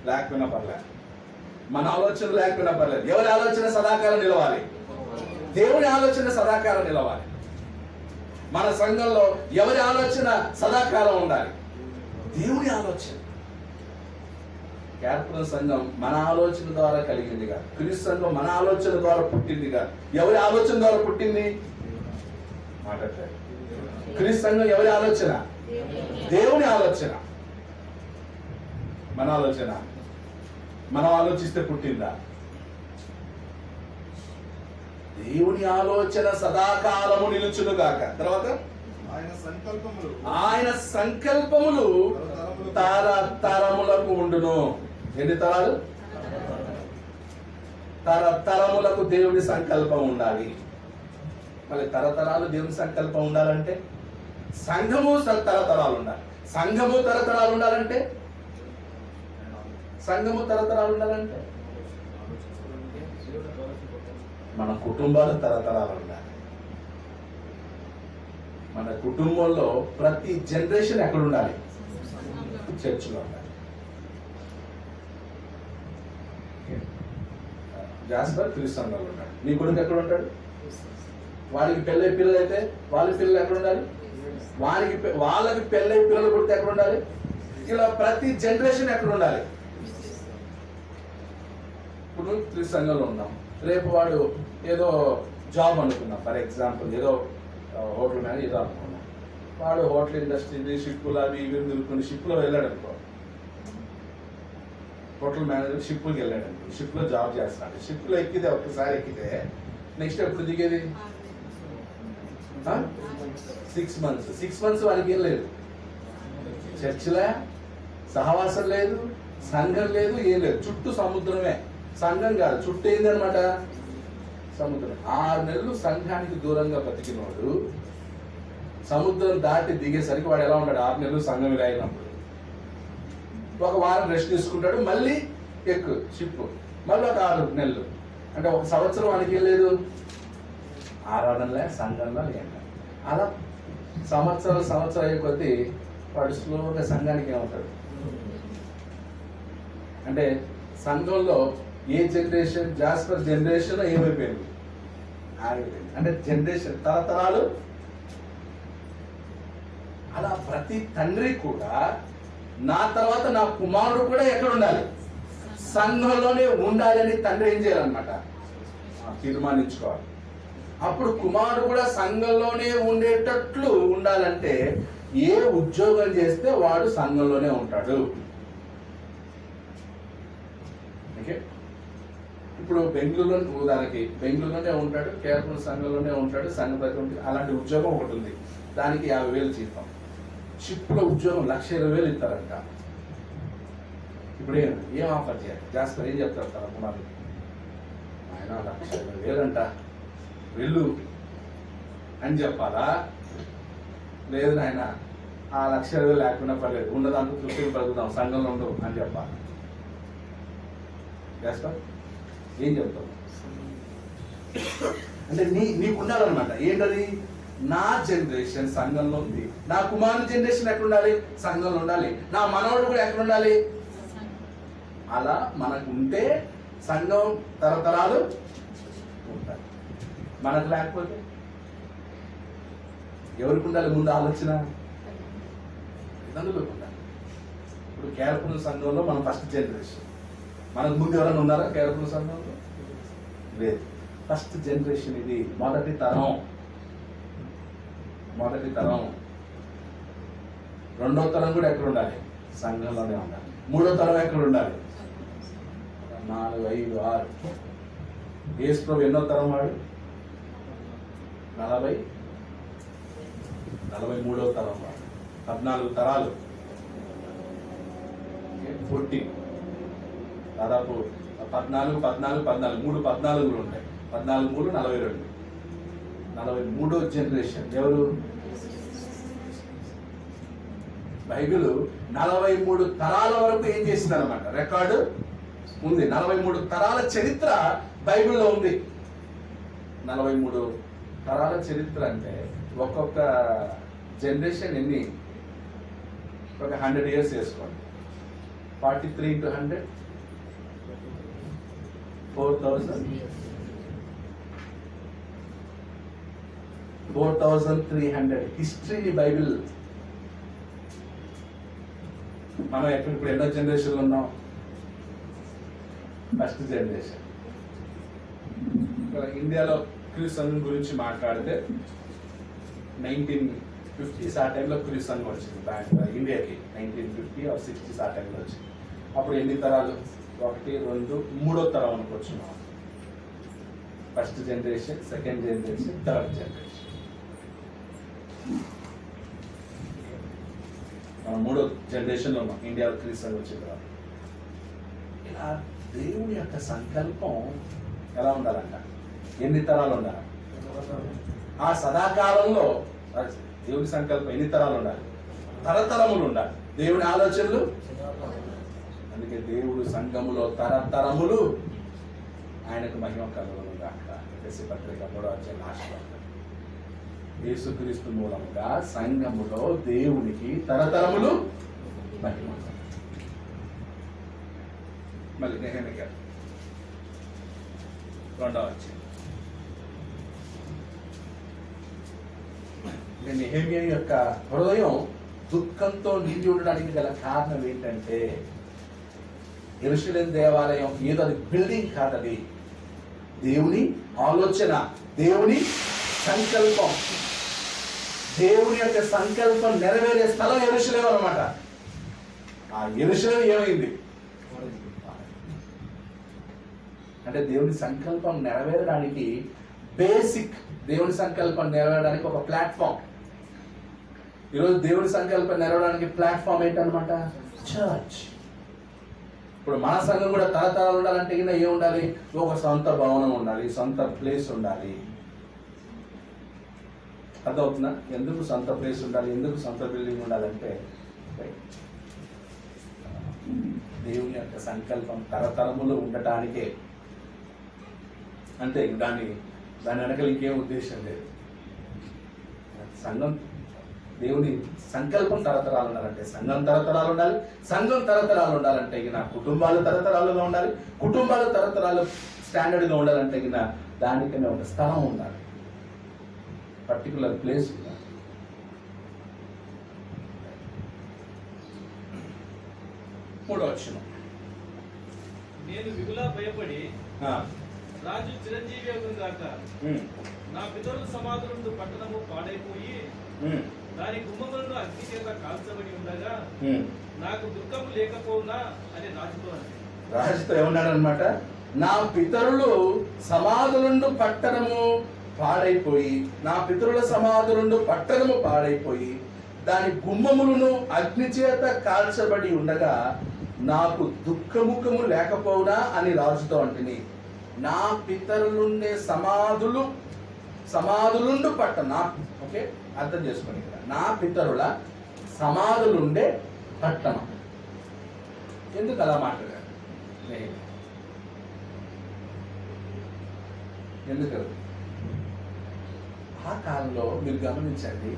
లేకపోయినా పర్లేదు, మన ఆలోచనలు లేకపోయినా పర్లేదు. ఎవరి ఆలోచన సదాకాలం నిలవాలి? దేవుని ఆలోచన సదాకాలం నిలవాలి. మన సంఘంలో ఎవరి ఆలోచన సదాకాలం ఉండాలి? దేవుని ఆలోచన. క్యాపిటల్ సంఘం మన ఆలోచన ద్వారా కలిగిందిగా, క్రీస్తు సంఘం మన ఆలోచన ద్వారా పుట్టిందిగా. ఎవరి ఆలోచన ద్వారా పుట్టింది? మాట్లాడతారు. క్రీస్తు సంఘం ఎవరి ఆలోచన? దేవుని ఆలోచన. మన ఆలోచన మనం ఆలోచిస్తే పుట్టిందా? దేవుని ఆలోచన సదాకాలము నిలుచును గాక. తర్వాత ఆయన సంకల్పములు తరతరములకు ఉండును. ఎన్ని తరాలు? తరతరములకు దేవుని సంకల్పం ఉండాలి. మళ్ళీ తరతరాలు దేవుని సంకల్పం ఉండాలంటే సంఘము తరతరాలు ఉండాలి. సంఘము తరతరాలు ఉండాలంటే మన కుటుంబాలు తరతరాలు ఉండాలి. మన కుటుంబంలో ప్రతి జనరేషన్ ఎక్కడ ఉండాలి? చర్చిలో ఉండాలి. జాస్పర్ క్రీస్తు సంఘంలో ఉన్నాడు. నీ కొడుకు ఎక్కడ ఉంటాడు? వాడికి పెళ్ళై పిల్లలు అయితే వాళ్ళ పిల్లలు ఎక్కడ ఉండాలి? వాళ్ళకి పెళ్ళై పిల్లలు పుడితే ఎక్కడ ఉండాలి? ఇలా ప్రతి జనరేషన్ ఎక్కడ ఉండాలి? ఇప్పుడు క్రీస్తు సంఘంలో ఉన్నాం, రేపు వాడు ఏదో జాబ్ అనుకున్నాం, ఫర్ ఎగ్జాంపుల్ ఏదో హోటల్ మేనేజ్ ఏదో అనుకున్నాం. వాడు హోటల్ ఇండస్ట్రీ షిప్పులు అవి ఇవి దొరుకుని షిప్లో వెళ్ళాడు అనుకో, హోటల్ మేనేజర్ షిప్కి వెళ్ళాడు అనుకో, షిప్లో జాబ్ చేస్తున్నాడు. షిప్లో ఎక్కితే ఒక్కసారి ఎక్కితే నెక్స్ట్ ఎప్పుడు దిగేది? 6 months. 6 months వాడికి ఏం లేదు, చర్చిలే, సహవాసం లేదు, సంఘం లేదు, ఏం లేదు, చుట్టూ సముద్రమే. సంఘం కాదు, చుట్టూ ఏందనమాట? సముద్రం. 6 నెలలు సంఘానికి దూరంగా బతికినవాడు సముద్రం దాటి దిగేసరికి వాడు ఎలా ఉంటాడు? 6 నెలలు సంఘం అయినప్పుడు 1 వారం రెస్ట్ తీసుకుంటాడు, మళ్ళీ ఎక్కు షిప్, మళ్ళీ ఒక 6 నెలలు, అంటే 1 సంవత్సరం వానికి లేదు, ఆరాధనలే, సంఘంలో లేదు. అలా సంవత్సరం అయ్యే కొద్దీ వాడు స్లోగా సంఘానికి ఏమవుతాడు అంటే సంఘంలో ఏ జనరేషన్? జాస్పర్ జనరేషన్ ఏమైపోయింది? ఆగిపోయింది. అంటే జనరేషన్ తరతరాలు. అలా ప్రతి తండ్రి కూడా నా తర్వాత నా కుమారుడు కూడా ఎక్కడ ఉండాలి? సంఘంలోనే ఉండాలి అని తండ్రి ఏం చేయాలన్నమాట? తీర్మానించుకోవాలి. అప్పుడు కుమారుడు కూడా సంఘంలోనే ఉండేటట్లు ఉండాలంటే ఏ ఉద్యోగం చేస్తే వాడు సంఘంలోనే ఉంటాడు. ఓకే, ఇప్పుడు బెంగళూరులో ఉదాహరణకి బెంగళూరులోనే ఉంటాడు, కేరళ సంఘంలోనే ఉంటాడు, సంఘ ప్రతి అలాంటి ఉద్యోగం ఒకటి ఉంది, దానికి 50,000 జీతం. షిప్లో ఉద్యోగం 1,20,000 ఇస్తారంట. ఇప్పుడు ఏం ఆఫర్ చేయాలి? జాస్పర్ ఏం చెప్తారు తన కుమారుడికి? ఆయన 1,20,000 వెళ్ళు అని చెప్పాలా? లేదు నాయన ఆ 1,20,000 లేకుండా పర్లేదు, ఉండదాంతో తృప్తిని పలుకుతాం, సంఘంలో ఉండు అని చెప్పాలి. చేస్తా? ఏం చెప్తావు? అంటే నీకు ఉండాలన్నమాట. ఏంటది? నా జనరేషన్ సంఘంలో ఉంది, నా కుమారుని జనరేషన్ ఎక్కడ ఉండాలి? సంఘంలో ఉండాలి. నా మనవడు కూడా ఎక్కడ ఉండాలి? అలా మనకు ఉంటే సంఘం తరతరాలు ఉంటాయి. మనకు లేకపోతే ఎవరికి ఉండాలి ముందు ఆలోచన? అందులోకి ఉండాలి. ఇప్పుడు కేరపురం సంఘంలో మనం ఫస్ట్ జనరేషన్. మనకు ముందు ఎవరైనా ఉన్నారా కేరపురం సంఘంలో? లేదు. ఫస్ట్ జనరేషన్ ఇది, మొదటి తరం. రెండో తరం కూడా ఎక్కడ ఉండాలి? సంఘంలోనే ఉండాలి. మూడో తరం ఎక్కడ ఉండాలి? 4, 5, 6. యేసు ప్రభు ఎన్నో తరం వాడు? 43వ తరం వాడు. 14 తరాలు, 14. దాదాపు 14, 3 14 ఉంటాయి. 14, 3 42. 43వ జనరేషన్ ఎవరు? బైబిల్ 43 తరాల వరకు ఏం చేసిందన్నమాట, రికార్డు ఉంది. 43 తరాల చరిత్ర బైబిల్లో ఉంది. 43 తరాల చరిత్ర అంటే ఒక్కొక్క జనరేషన్ ఎన్ని? ఒక 100 years వేసుకోండి. 43 into 100 4,300 హిస్టరీ బైబిల్. మనం ఇప్పుడు ఎన్నో జనరేషన్లు ఉన్నాం? First generation. ఇండియాలో క్రీస్తు సంఘం గురించి మాట్లాడితే 1950s ఆ టైంలో క్రీస్తు సంఘం వచ్చింది ఇండియాకి. 1950 or 60s ఆ టైంలో వచ్చింది. అప్పుడు ఎన్ని తరాలు? 1, 2, 3వ తరం అనుకోవచ్చు. First generation, second generation, third generation. మనం 3వ జనరేషన్లో ఉన్నాం ఇండియాలో క్రీస్తు సంఘం వచ్చిన తర్వాత. ఇలా దేవుని యొక్క సంకల్పం ఎలా ఉండాలంట? ఎన్ని తరాలు ఉండాలి? ఆ సదాకాలంలో దేవుని సంకల్పం ఎన్ని తరాలు ఉండాలి? తరతరములు ఉండాలి. దేవుని ఆలోచనలు. అందుకే దేవుడు సంఘములో తరతరములు ఆయనకు మహిమ కలుగును గాక. ఎఫెసీ పత్రిక 3వ అధ్యాయం లాస్ట్ లో యేసుక్రీస్తు మూలముగా సంఘములో దేవునికి తరతరములు మహిమ. మళ్ళీ నెహెమ్యా 2వ అధ్యాయం. నెహెమ్యా యొక్క హృదయం దుఃఖంతో నిండి ఉండడానికి గల కారణం ఏంటంటే, యెరూషలేము దేవాలయం ఏదో అది బిల్డింగ్ కాదది. దేవుని ఆలోచన, దేవుని సంకల్పం. దేవుని యొక్క సంకల్పం నెరవేరే స్థలం యెరూషలేము అన్నమాట. ఆ యెరూషలేము ఏమైంది అంటే, దేవుని సంకల్పం నెరవేరడానికి బేసిక్, దేవుని సంకల్పం నెరవేరడానికి ఒక ప్లాట్ఫామ్. ఈరోజు దేవుని సంకల్పం నెరవేరడానికి ప్లాట్ఫామ్ ఏంటన్నమాట? చర్చ్. ఇప్పుడు మన సంఘం కూడా తరతరాలు ఉండాలంటే కింద ఏం ఉండాలి? ఒక సొంత భవనం ఉండాలి, సొంత ప్లేస్ ఉండాలి. అర్థమవుతుందా? ఎందుకు సొంత ప్లేస్ ఉండాలి, ఎందుకు సొంత బిల్డింగ్ ఉండాలంటే, దేవుని యొక్క సంకల్పం తరతరములు ఉండటానికే. అంతే, దాని వెనకాల ఇంకేం ఉద్దేశం లేదు. సంఘం, దేవుని సంకల్పం తరతరాలు ఉండాలంటే సంఘం తరతరాలు ఉండాలి. సంఘం తరతరాలు ఉండాలంటే నా కుటుంబాలు తరతరాలుగా ఉండాలి. కుటుంబాలు తరతరాలు స్టాండర్డ్గా ఉండాలంటే దానికన్నా ఒక స్థలం ఉండాలి, పర్టికులర్ ప్లేస్ ఉండాలి. మూడో వచనం. నేను మిగులా భయపడి రాజు చిరంజీవి గాక, నా పితరుల సమాధులందు పట్టణము పాడైపోయి దాని గుమ్మములను అగ్ని చేత కాల్చబడి ఉండగా నాకు దుఃఖము లేకపోవునా అని రాజుతో అన్నాడు. రాజుతో ఏమన్నాడనమాట? నా పితరులు సమాధులుండు పట్టణము పాడైపోయి, నా పితరుల సమాధులుండు పట్టణము పాడైపోయి దాని గుమ్మములను అగ్ని చేత కాల్చబడి ఉండగా నాకు దుఃఖముఖము లేకపోవునా అని రాజుతో అంటిని. నా పితరులుండే సమాధులుండు పట్టణ. ఓకే, అర్థం చేసుకోండి. ఇక్కడ నా పితరుల సమాధులుండే పట్టణం. ఎందుకు అలా మాట్లాడారు? ఎందుకు? ఆ కాలంలో మీరు గమనించండి,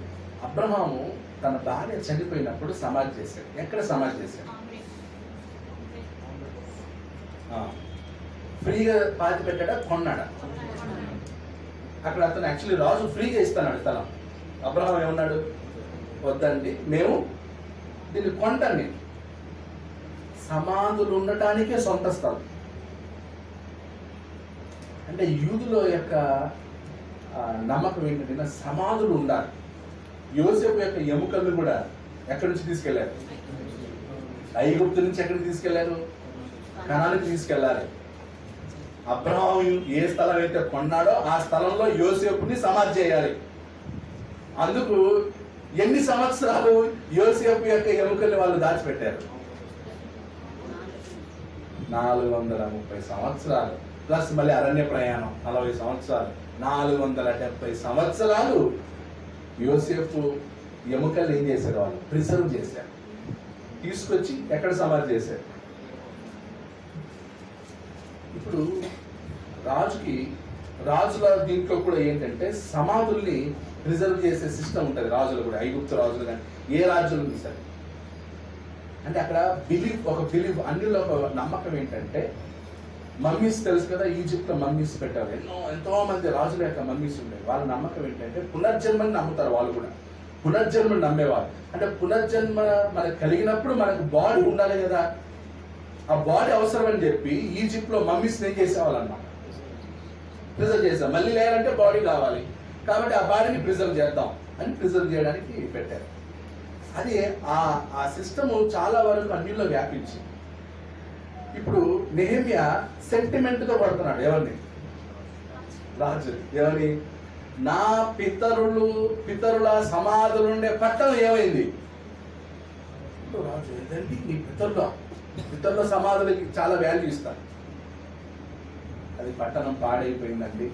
అబ్రహాము తన భార్య చనిపోయినప్పుడు సమాధి చేశాడు. ఎక్కడ సమాధి చేశాడు? ఫ్రీగా పాతి పెట్టాడా, కొన్నాడా? అక్కడ అతను యాక్చువల్లీ రాజు ఫ్రీగా ఇస్తాడు స్థలం. అబ్రహాం ఏమన్నాడు? వద్దండి, మేము దీన్ని కొంటాను. నేను సమాధులు ఉండటానికే సొంత స్థలం. అంటే యూదుల యొక్క నమ్మకం ఏంటంటే సమాధులు ఉండాలి. యోసేపు యొక్క ఎముకలను కూడా ఎక్కడి నుంచి తీసుకెళ్లారు? ఐగుప్తు నుంచి ఎక్కడికి తీసుకెళ్లారు? కనానికి తీసుకెళ్లాలి. అబ్రహాం ఏ స్థలం అయితే కొన్నాడో ఆ స్థలంలో యోసేపుని సమాధి చేయాలి. అందుకు ఎన్ని సంవత్సరాలు యోసేపు యొక్క ఎముకల్ని వాళ్ళు దాచిపెట్టారు? 430 సంవత్సరాలు ప్లస్ మళ్ళీ అరణ్య ప్రయాణం 40 సంవత్సరాలు, 470 సంవత్సరాలు యోసేపు ఎముకలు ఏం చేశారు? వాళ్ళు ప్రిజర్వ్ చేశారు. తీసుకొచ్చి ఎక్కడ సమాధి చేశారు? ఇప్పుడు రాజుల దీంట్లో కూడా ఏంటంటే సమాధుల్ని ప్రిజర్వ్ చేసే సిస్టమ్ ఉంటుంది. రాజులు కూడా, ఐగుప్తు రాజులు కానీ ఏ రాజ్యాలు ఉంది సరే. అంటే అక్కడ బిలీవ్ అన్నిలో ఒక నమ్మకం ఏంటంటే మమ్మీస్ తెలుసు కదా, ఈజిప్ట్లో మమ్మీస్ పెట్టారు. ఎంతో మంది రాజుల యొక్క మమ్మీస్ ఉండేవి. వాళ్ళ నమ్మకం ఏంటంటే పునర్జన్మని నమ్ముతారు. వాళ్ళు కూడా పునర్జన్మని నమ్మేవాళ్ళు. అంటే పునర్జన్మ మనకు కలిగినప్పుడు మనకు బాడీ ఉండాలి కదా, ఆ బాడీ అవసరం అని చెప్పి ఈజిప్ట్లో మమ్మీస్ ఏం చేసేవాళ్ళు అన్నమాట, ప్రిజర్వ్ చేశారు. మళ్ళీ లేదంటే బాడీ కావాలి కాబట్టి ఆ బాడీని ప్రిజర్వ్ చేద్దాం అని ప్రిజర్వ్ చేయడానికి పెట్టారు. అది ఆ సిస్టము చాలా వరకు అన్నిలో వ్యాపించింది. ఇప్పుడు నెహెమ్యా సెంటిమెంట్తో పడుతున్నాడు. ఎవరిని? రాజు. ఎవరి? నా పితరుల సమాధులుండే పట్టణం ఏమైంది? రాజు ఏదండి నీ పితరుల సమాధులకి చాలా వాల్యూ ఇస్తాను. అది పట్టణం పాడైపోయిందండి,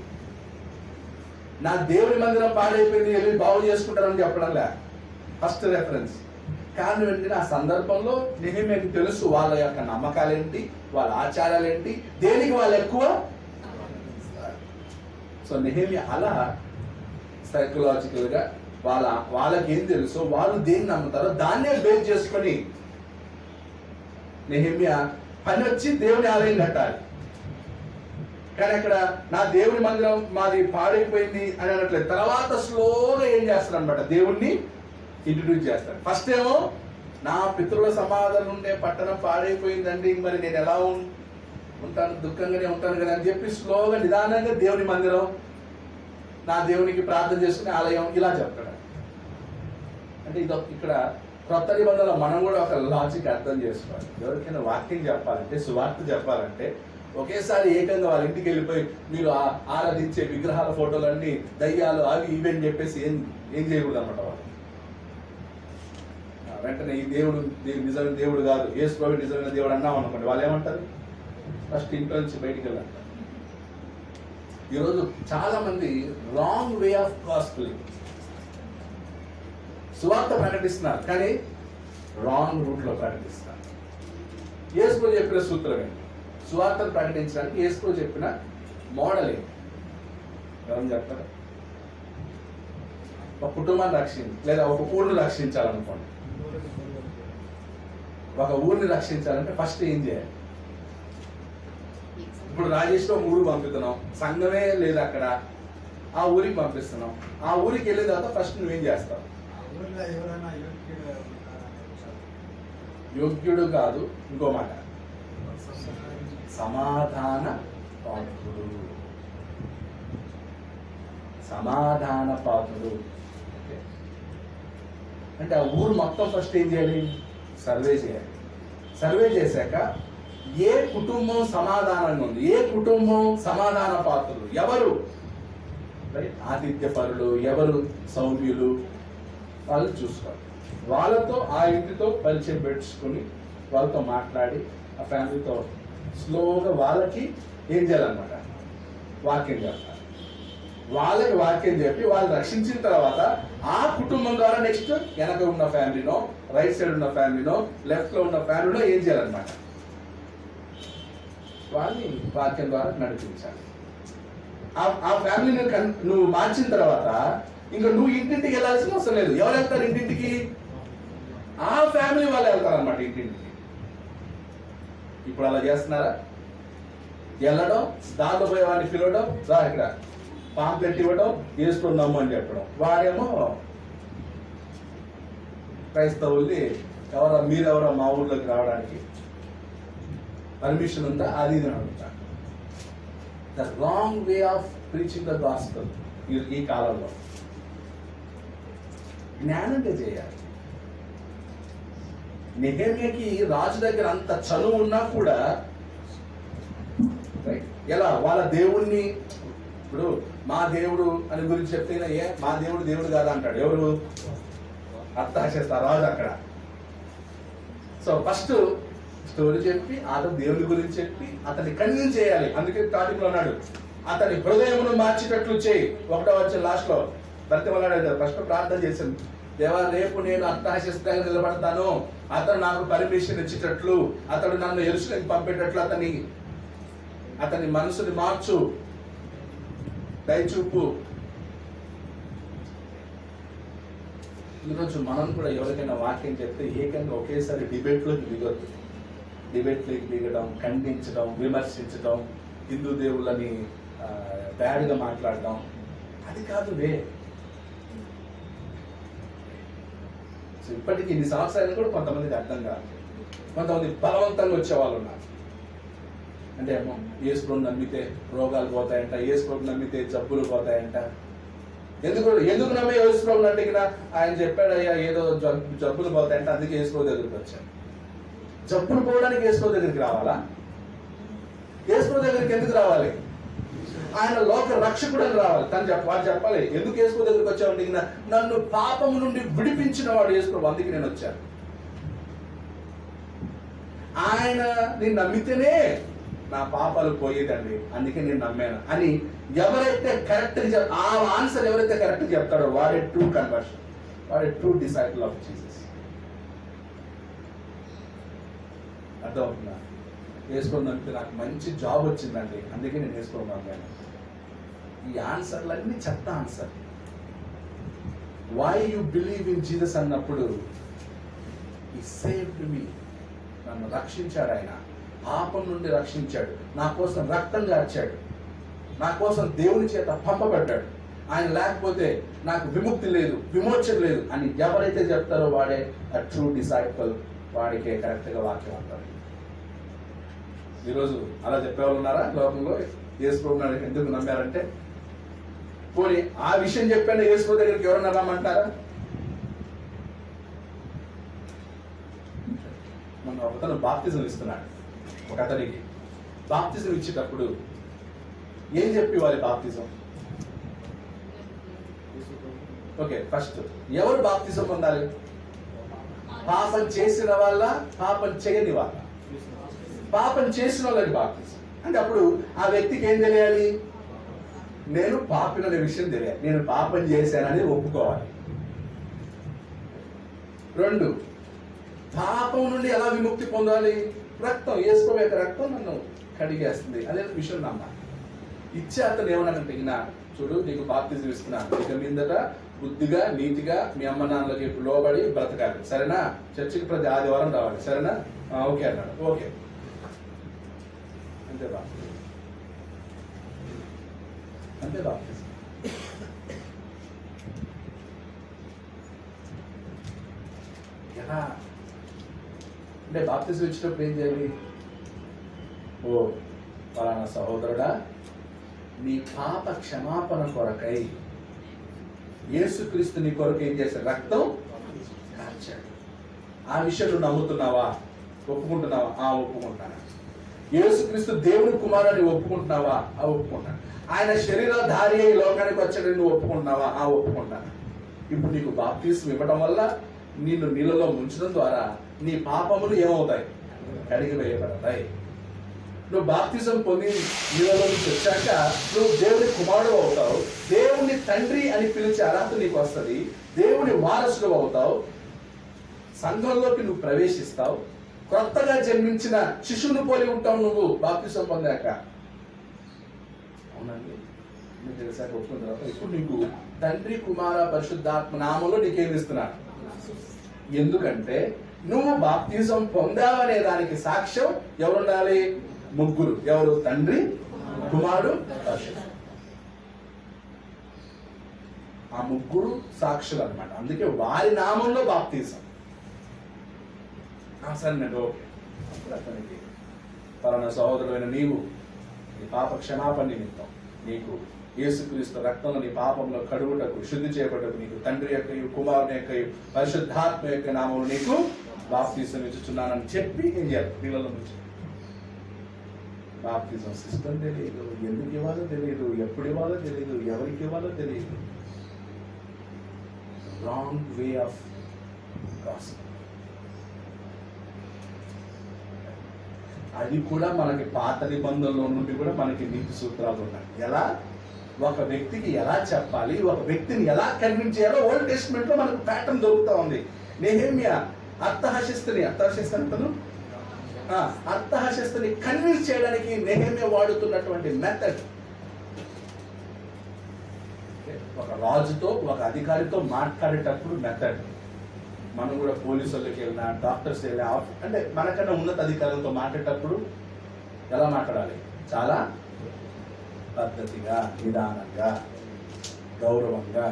నా దేవుని మందిరం పాడైపోయింది, వెళ్ళి బాగు చేసుకుంటారని చెప్పడంలే ఫస్ట్ రెఫరెన్స్. కారణం ఏంటంటే ఆ సందర్భంలో నెహెమ్యాకి తెలుసు వాళ్ళ యొక్క నమ్మకాలేంటి, వాళ్ళ ఆచారాలేంటి, దేనికి వాళ్ళు ఎక్కువ. సో నెహెమ్యా అలా సైకలాజికల్ గా వాళ్ళకి ఏం తెలుసో, వాళ్ళు దేన్ని నమ్ముతారో దాన్నే బేస్ చేసుకొని నెహెమ్యా పని వచ్చి దేవుని ఆలయం కట్టాలి. కానీ అక్కడ నా దేవుని మందిరం మాది పాడైపోయింది అని అనట్లేదు. తర్వాత స్లోగా ఏం చేస్తారు అనమాట, దేవుణ్ణి ఇంట్రడ్యూస్ చేస్తారు. ఫస్ట్ ఏమో నా పితృల సమాధులు ఉండే పట్టణం పాడైపోయిందండి, మరి నేను ఎలా ఉంటాను, దుఃఖంగానే ఉంటాను కదా అని చెప్పి స్లోగా నిదానంగా దేవుని మందిరం, నా దేవునికి ప్రార్థన చేసుకునే ఆలయం ఇలా చెప్తాడు. అంటే ఇక్కడ కొత్త నిబంధనలో మనం కూడా ఒక లాజిక్ అర్థం చేసుకోవాలి. ఎవరికైనా వాక్యం చెప్పాలంటే, సువార్త చెప్పాలంటే ఒకేసారి ఏకంగా వాళ్ళ ఇంటికి వెళ్ళిపోయి మీరు ఆరాధించే విగ్రహాల ఫోటోలన్నీ దయ్యాలు అవి ఇవి అని చెప్పేసి ఏం చేయకూడదు అనమాట. వాళ్ళు వెంటనే ఈ దేవుడు నిజమైన దేవుడు కాదు, యేసు ప్రభువు నిజమైన దేవుడు అన్నాం అనుకోండి, వాళ్ళు ఏమంటారు? ఫస్ట్ ఇంట్లో నుంచి బయటికి వెళ్ళాలి. ఈరోజు చాలా మంది రాంగ్ వే ఆఫ్ గాస్పెలింగ్, సువార్త ప్రకటిస్తున్నారు కానీ రాంగ్ రూట్ లో ప్రకటిస్తున్నారు. యేసు ప్రభువు చెప్పిన సూత్రం ఏంటి? సువార్తను ప్రకటించడానికి యేసు ప్రభువు చెప్పిన మోడల్ ఏంటి? ఎవరు చెప్తారు? ఒక కుటుంబాన్ని లేదా ఒక ఊరిని రక్షించాలనుకోండి. ఒక ఊరిని రక్షించాలంటే ఫస్ట్ ఏం చేయాలి? ఇప్పుడు రాజేష్లో ఒక ఊరు పంపుతున్నాం, సంఘమే లేదు అక్కడ, ఆ ఊరికి పంపిస్తున్నాం. ఆ ఊరికి వెళ్ళిన తర్వాత ఫస్ట్ నువ్వేం చేస్తావు? యోగ్యుడు కాదు, ఇంకో మాట సమాధాన పాత్రుడు. అంటే ఆ ఊరు మొత్తం ఫస్ట్ ఏం చేయాలి? సర్వే చేయాలి. సర్వే చేశాక ఏ కుటుంబం సమాధానంగా ఉంది, ఏ కుటుంబం సమాధాన పాత్రులు, ఎవరు ఆతిథ్యపరులు, ఎవరు సౌమ్యులు, వాళ్ళు చూసుకోవాలి. వాళ్ళతో ఆ ఇంటితో పరిచయం పెట్టుకుని వాళ్ళతో మాట్లాడి ఆ ఫ్యామిలీతో స్లోగా వాళ్ళకి ఏం చేయాలన్నమాట, వాక్యం చెప్తారు. వాళ్ళకి వాక్యం చెప్పి వాళ్ళు రక్షించిన తర్వాత ఆ కుటుంబం ద్వారా నెక్స్ట్ వెనక ఉన్న ఫ్యామిలీనో, రైట్ సైడ్ ఉన్న ఫ్యామిలీనో, లెఫ్ట్ లో ఉన్న ఫ్యామిలీనో ఏం చేయాలన్నమాట, వాళ్ళని వాక్యం ద్వారా నడిపించాలి. ఆ ఫ్యామిలీని నువ్వు మార్చిన తర్వాత ఇంకా నువ్వు ఇంటింటికి వెళ్ళాల్సిన అవసరం లేదు. ఎవరు వెళ్తారు ఇంటింటికి? ఆ ఫ్యామిలీ వాళ్ళు వెళ్తారు అనమాట ఇంటింటికి. ఇప్పుడు అలా చేస్తున్నారా? వెళ్ళడం, దాంట్లో పోయే వాడిని పిలవడం, రా ఇక్కడ పాంప్లెట్ ఇవ్వడం, వేసుకుందాము అని చెప్పడం. వాడేమో క్రైస్తవుల్ని ఎవరో మీరెవరో మా ఊర్లోకి రావడానికి పర్మిషన్ ఉందా, అది ఇది అని అడుగుతారు. The wrong way of preaching the gospel ఈ కాలంలో. జ్ఞానంగా చేయాలి. నెహెమ్యాకి రాజు దగ్గర అంత చనువు ఉన్నా కూడా ఎలా వాళ్ళ దేవుణ్ణి, ఇప్పుడు మా దేవుడు అని గురించి చెప్తే మా దేవుడు దేవుడు కాదా అంటాడు. ఎవరు? అర్థాచేస్తారు రాజు అక్కడ. సో ఫస్ట్ స్టోరీ చెప్పి అతను దేవుని గురించి చెప్పి అతన్ని కన్విన్స్ చేయాలి. అందుకే స్టార్టింగ్ లో అన్నాడు, అతని హృదయమును మార్చేటట్లు చేయి. 1వ వచ్చిన లాస్ట్ లో బ్రతిమలాడాడు. ఫస్ట్ ప్రార్థన చేశాను, దేవా రేపు నేను అర్థాశస్త్రంగా నిలబడతాను, అతను నాకు పర్మిషన్ ఇచ్చేటట్లు, అతడు నన్ను యెరూషలేముకు పంపేటట్లు అతని మనసుని మార్చు, దయచూపు. ఈరోజు మనం కూడా ఎవరికైనా వాక్యం చెప్తే ఏకంగా ఒకేసారి డిబేట్లోకి దిగొద్దు. డిబేట్లోకి దిగడం, ఖండించడం, విమర్శించడం, హిందూ దేవుళ్ళని బ్యాడ్గా మాట్లాడడం, అది కాదు వే. ఇప్పటికి ఇన్ని సంవత్సరాలు కూడా కొంతమందికి అర్థం కాదు. కొంతమంది బలవంతంగా వచ్చేవాళ్ళు ఉన్నారు. అంటే ఏమో యేసుప్రభుని నమ్మితే రోగాలు పోతాయంట, యేసుప్రభుని నమ్మితే జబ్బులు పోతాయంట. ఎందుకు నమ్మే యేసుప్రభుని అడిగినా ఆయన చెప్పాడయ్యా ఏదో జబ్బులు పోతాయంట, అందుకే యేసుప్రభు దగ్గరికి వచ్చాను. జబ్బులు పోవడానికి యేసుప్రభు దగ్గరికి రావాలా? యేసుప్రభు దగ్గరికి ఎందుకు రావాలి? ఆయన లోక రక్షకుడు అని రావాలి. వాడు చెప్పాలి ఎందుకు యేసుప్రభు దగ్గరికి వచ్చావంటే, నన్ను పాపం నుండి విడిపించిన వాడు యేసుప్రభు, అందుకే నేను వచ్చాను. ఆయన నేను నమ్మితేనే నా పాపాలు పోయేదండి, అందుకే నేను నమ్మాను అని ఎవరైతే కరెక్ట్ ఆ ఆన్సర్ ఎవరైతే కరెక్ట్ చెప్తాడో వాడే ట్రూ కన్వర్షన్, వాడే ట్రూ డిసైపుల్ ఆఫ్ జీసస్. అర్థమవుతుందా? వేసుకొని నమ్మితే నాకు మంచి జాబ్ వచ్చిందండి, అందుకే నేను వేసుకొని నమ్మాను. ఈ ఆన్సర్లన్నీ చెత్త answer. Why you believe in Jesus అన్నప్పుడు హి సేవ్డ్ మీ, నన్ను రక్షించాడు. ఆయన పాపం నుండి రక్షించాడు, నా కోసం రక్తం గార్చాడు, నా కోసం దేవుని చేత పంపబడ్డాడు. ఆయన లేకపోతే నాకు విముక్తి లేదు, విమోచన లేదు అని ఎవరైతే చెప్తారో వాడే ఆ ట్రూ డిసైపుల్, వాడికే కరెక్ట్గా వాక్యం అంటారు. ఈరోజు అలా చెప్పేవాళ్ళు ఉన్నారా లోకంలో? యేసుప్రభుని ఎందుకు నమ్మారంటే, పోనీ ఆ విషయం చెప్పాను యేసుప్రభు దగ్గరికి ఎవరన్నా రమ్మంటారా? మన ఒకతను బాప్తిజం ఇస్తున్నాడు. ఒక అతనికి బాప్తిజం ఇచ్చేటప్పుడు ఏం చెప్పి వాళ్ళ బాప్తిజం? ఓకే, ఫస్ట్ ఎవరు బాప్తిజం పొందాలి? పాపం చేసిన వాళ్ళ, పాపం చేయని వాళ్ళ? పాపం చేసిన వాళ్ళకి బాప్తిజం. అంటే అప్పుడు ఆ వ్యక్తికి ఏం తెలియాలి? నేను పాపిననే విషయం తెలియాలి, నేను పాపం చేశానని ఒప్పుకోవాలి. 2, పాపం నుండి ఎలా విముక్తి పొందాలి? రక్తం, యేసుప్రభు యొక్క రక్తం నన్ను కడిగేస్తుంది అదే విషయం నమ్మాలి. ఇచ్చే అతను ఏమన్నానంటే, చూడు నీకు బాప్తిజం ఇస్తున్నాను, ఇక మీదట బుద్ధిగా నీతిగా మీ అమ్మ నాన్నలకి లోబడి బ్రతకాలి, సరేనా? చర్చికి ప్రతి ఆదివారం రావాలి, సరేనా? ఓకే అన్నాడు. ఓకే, అంతే బాప్తిజం, అంతే బాప్తిజం. ఎలా అంటే బాప్తిజం ఇచ్చినప్పుడు ఏం చేయాలి? ఓ పలానా సహోదరుడా, నీ పాప క్షమాపణ కొరకై యేసుక్రీస్తు నీ కొరకు ఏం చేశాడు? రక్తం కార్చాడు. ఆ విషయం నువ్వు నమ్ముతున్నావా? ఒప్పుకుంటున్నావా? ఒప్పుకుంటాను. యేసుక్రీస్తు దేవుని కుమారుని ఒప్పుకుంటున్నావా? ఒప్పుకుంటాను. ఆయన శరీరధారి అయి లోకానికి వచ్చాడని నువ్వు ఒప్పుకుంటున్నావా? ఒప్పుకుంటాను. ఇప్పుడు నీకు బాప్తిజం ఇవ్వడం వల్ల, నిన్ను నీళ్ళలో ముంచడం ద్వారా నీ పాపములు ఏమవుతాయి? కడిగి వేయబడతాయి. నువ్వు బాప్తిజం పొంది నీళ్ళలో నుంచి వచ్చాక నువ్వు దేవుని కుమారుడు అవుతావు, దేవుని తండ్రి అని పిలిచే అర్హత నీకు వస్తుంది, దేవుని వారసుడు అవుతావు, సంఘంలోకి నువ్వు ప్రవేశిస్తావు, కొత్తగా జన్మించిన శిశువుని పోలి ఉంటావు నువ్వు బాప్తిజం పొందాక. అవునండి, మీకు తెలిసాక ఒప్పుకున్న తర్వాత ఇప్పుడు నీకు తండ్రి కుమార పరిశుద్ధాత్మ నామంలో నీకేమి ఇస్తున్నాడు? ఎందుకంటే నువ్వు బాప్తిజం పొందావనే దానికి సాక్ష్యం ఎవరుండాలి? ముగ్గురు. ఎవరు? తండ్రి, కుమారుడు, పరిశుద్ధ. ఆ ముగ్గురు సాక్షులు అన్నమాట. అందుకే వారి నామంలో బాప్తిజం. సరేనండి, ఓకే. అప్పుడు అతనికి పలానా సహోదరుడైన నీవు నీ పాప క్షమాపణ నిమిత్తం నీకు యేసుక్రీస్తు రక్తంలో నీ పాపంలో కడుగుటకు, శుద్ధి చేయబడటకు నీకు తండ్రి యొక్క, కుమారుని యొక్క, పరిశుద్ధాత్మ యొక్క నామంలో నీకు బాప్తిజం ఇచ్చుచున్నానని చెప్పి ఏం చేయాలి? పిల్లల నుంచి బాప్తిజం సిస్టమ్ తెలియదు, ఎందుకు ఇవ్వాలో తెలియదు, ఎప్పుడు ఇవ్వాలో తెలియదు, ఎవరికి ఇవ్వాలో తెలియదు. Wrong way of gospel. అది కూడా మనకి పాత నిబంధనలో నుండి కూడా మనకి నీతి సూత్రాలు ఉన్నాయి. ఎలా ఒక వ్యక్తికి ఎలా చెప్పాలి, ఒక వ్యక్తిని ఎలా కన్విన్స్ చేయాలో ఓల్డ్ టెస్ట్మెంట్ లో మనకు ప్యాటర్న్ దొరుకుతా ఉంది. నెహెమ్యా అర్థహశస్త్రుని కన్విన్స్ చేయడానికి నెహెమ్యా వాడుతున్నటువంటి మెథడ్. ఒక రాజుతో, ఒక అధికారితో మాట్లాడేటప్పుడు మెథడ్. మనం కూడా పోలీసు వాళ్ళకి వెళ్ళినా, డాక్టర్స్ వెళ్ళినా, అంటే మనకన్నా ఉన్నత అధికారులతో మాట్లాడేటప్పుడు ఎలా మాట్లాడాలి? చాలా పద్ధతిగా, నిదానంగా, గౌరవంగా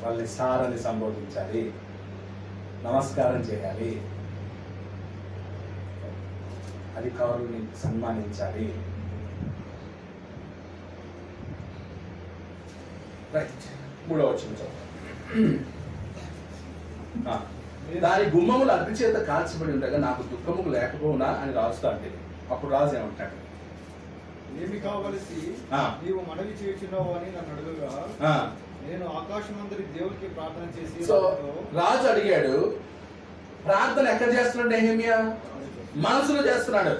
వాళ్ళని సార్ అని సంబోధించాలి, నమస్కారం చేయాలి, అధికారుల్ని సన్మానించాలి. రైట్, మూడవ వచనం. దాని గుమ్మములు అగ్ని చేత కాల్చబడి ఉండగా నాకు దుఃఖము లేకపోవునా అని రాజుతో అంటే, అప్పుడు రాజు ఏమంటాడు? ఏమి కావలసి నీవు మనవి చేయుచున్నావు అని నన్ను అడుగుగా నేను ఆకాశమందరి దేవునికి ప్రార్థన చేసి. సో రాజు అడిగాడు, ప్రార్థన ఎక్కడ చేస్తున్నాడు నెహెమ్యా? మనసులో చేస్తున్నాడు.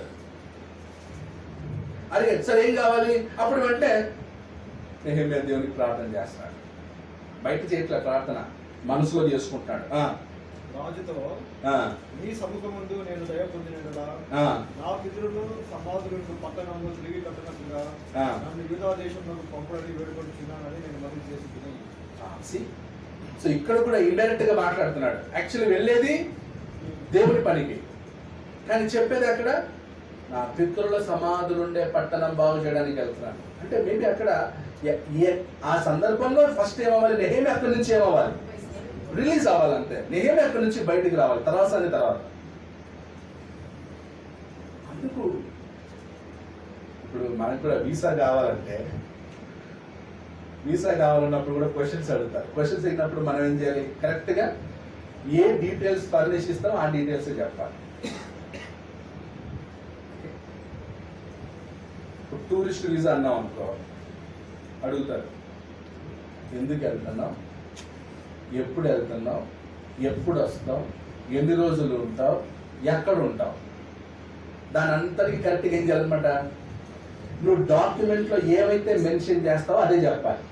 అడిగాడు, సరే ఏం కావాలి? అప్పుడు వెంటనే నెహెమ్యా దేవునికి ప్రార్థన చేస్తున్నాడు. బయట చేయట్లే ప్రార్థన, మనసులో చేసుకుంటున్నాడు. రాజుతో నీ సముఖమందు నేను దయ పొందినట్లా నా పితరులు సమాధులను పట్టణంలో తిరిగి కట్టినట్టుగా నన్ను యూదా దేశంలో పంపడానికి వేడుకొచ్చున్నానని నేను మనవి చేసి. సో ఇక్కడ కూడా ఇండైరెక్ట్ గా మాట్లాడుతున్నాడు. యాక్చువల్లీ వెళ్ళేది దేవుని పనికి, కానీ చెప్పేది అక్కడ నా పితరుల సమాధులుండే పట్టణం బాగు చేయడానికి వెళ్తున్నాను అంటే మేబీ అక్కడ ఆ సందర్భంలో ఫస్ట్ ఏమవ్వాలి? నెహెమ్యా అక్కడి నుంచి ఏమవ్వాలి? రిలీజ్ అవ్వాలంటే. నెహెమ్యా అక్కడి నుంచి బయటికి రావాలి, తర్వాత అందుకు ఇప్పుడు మనకు కూడా వీసా కావాలన్నప్పుడు కూడా క్వశ్చన్స్ అడుగుతారు. క్వశ్చన్స్ అయినప్పుడు మనం ఏం చేయాలి? కరెక్ట్ గా ఏ డీటెయిల్స్ ఫర్నిష్ ఇస్తామో ఆ డీటెయిల్స్ చెప్పాలి. టూరిస్ట్ వీసా అన్నాం అనుకో, అడుగుతారు ఎందుకు వెళ్తున్నావు, ఎప్పుడు వెళ్తున్నావు, ఎప్పుడు వస్తావు, ఎన్ని రోజులు ఉంటావు, ఎక్కడ ఉంటావు. దాని అంతటికి కరెక్ట్గా ఏం చేయాలన్నమాట? నువ్వు డాక్యుమెంట్లో ఏవైతే మెన్షన్ చేస్తావో అదే చెప్పాలి.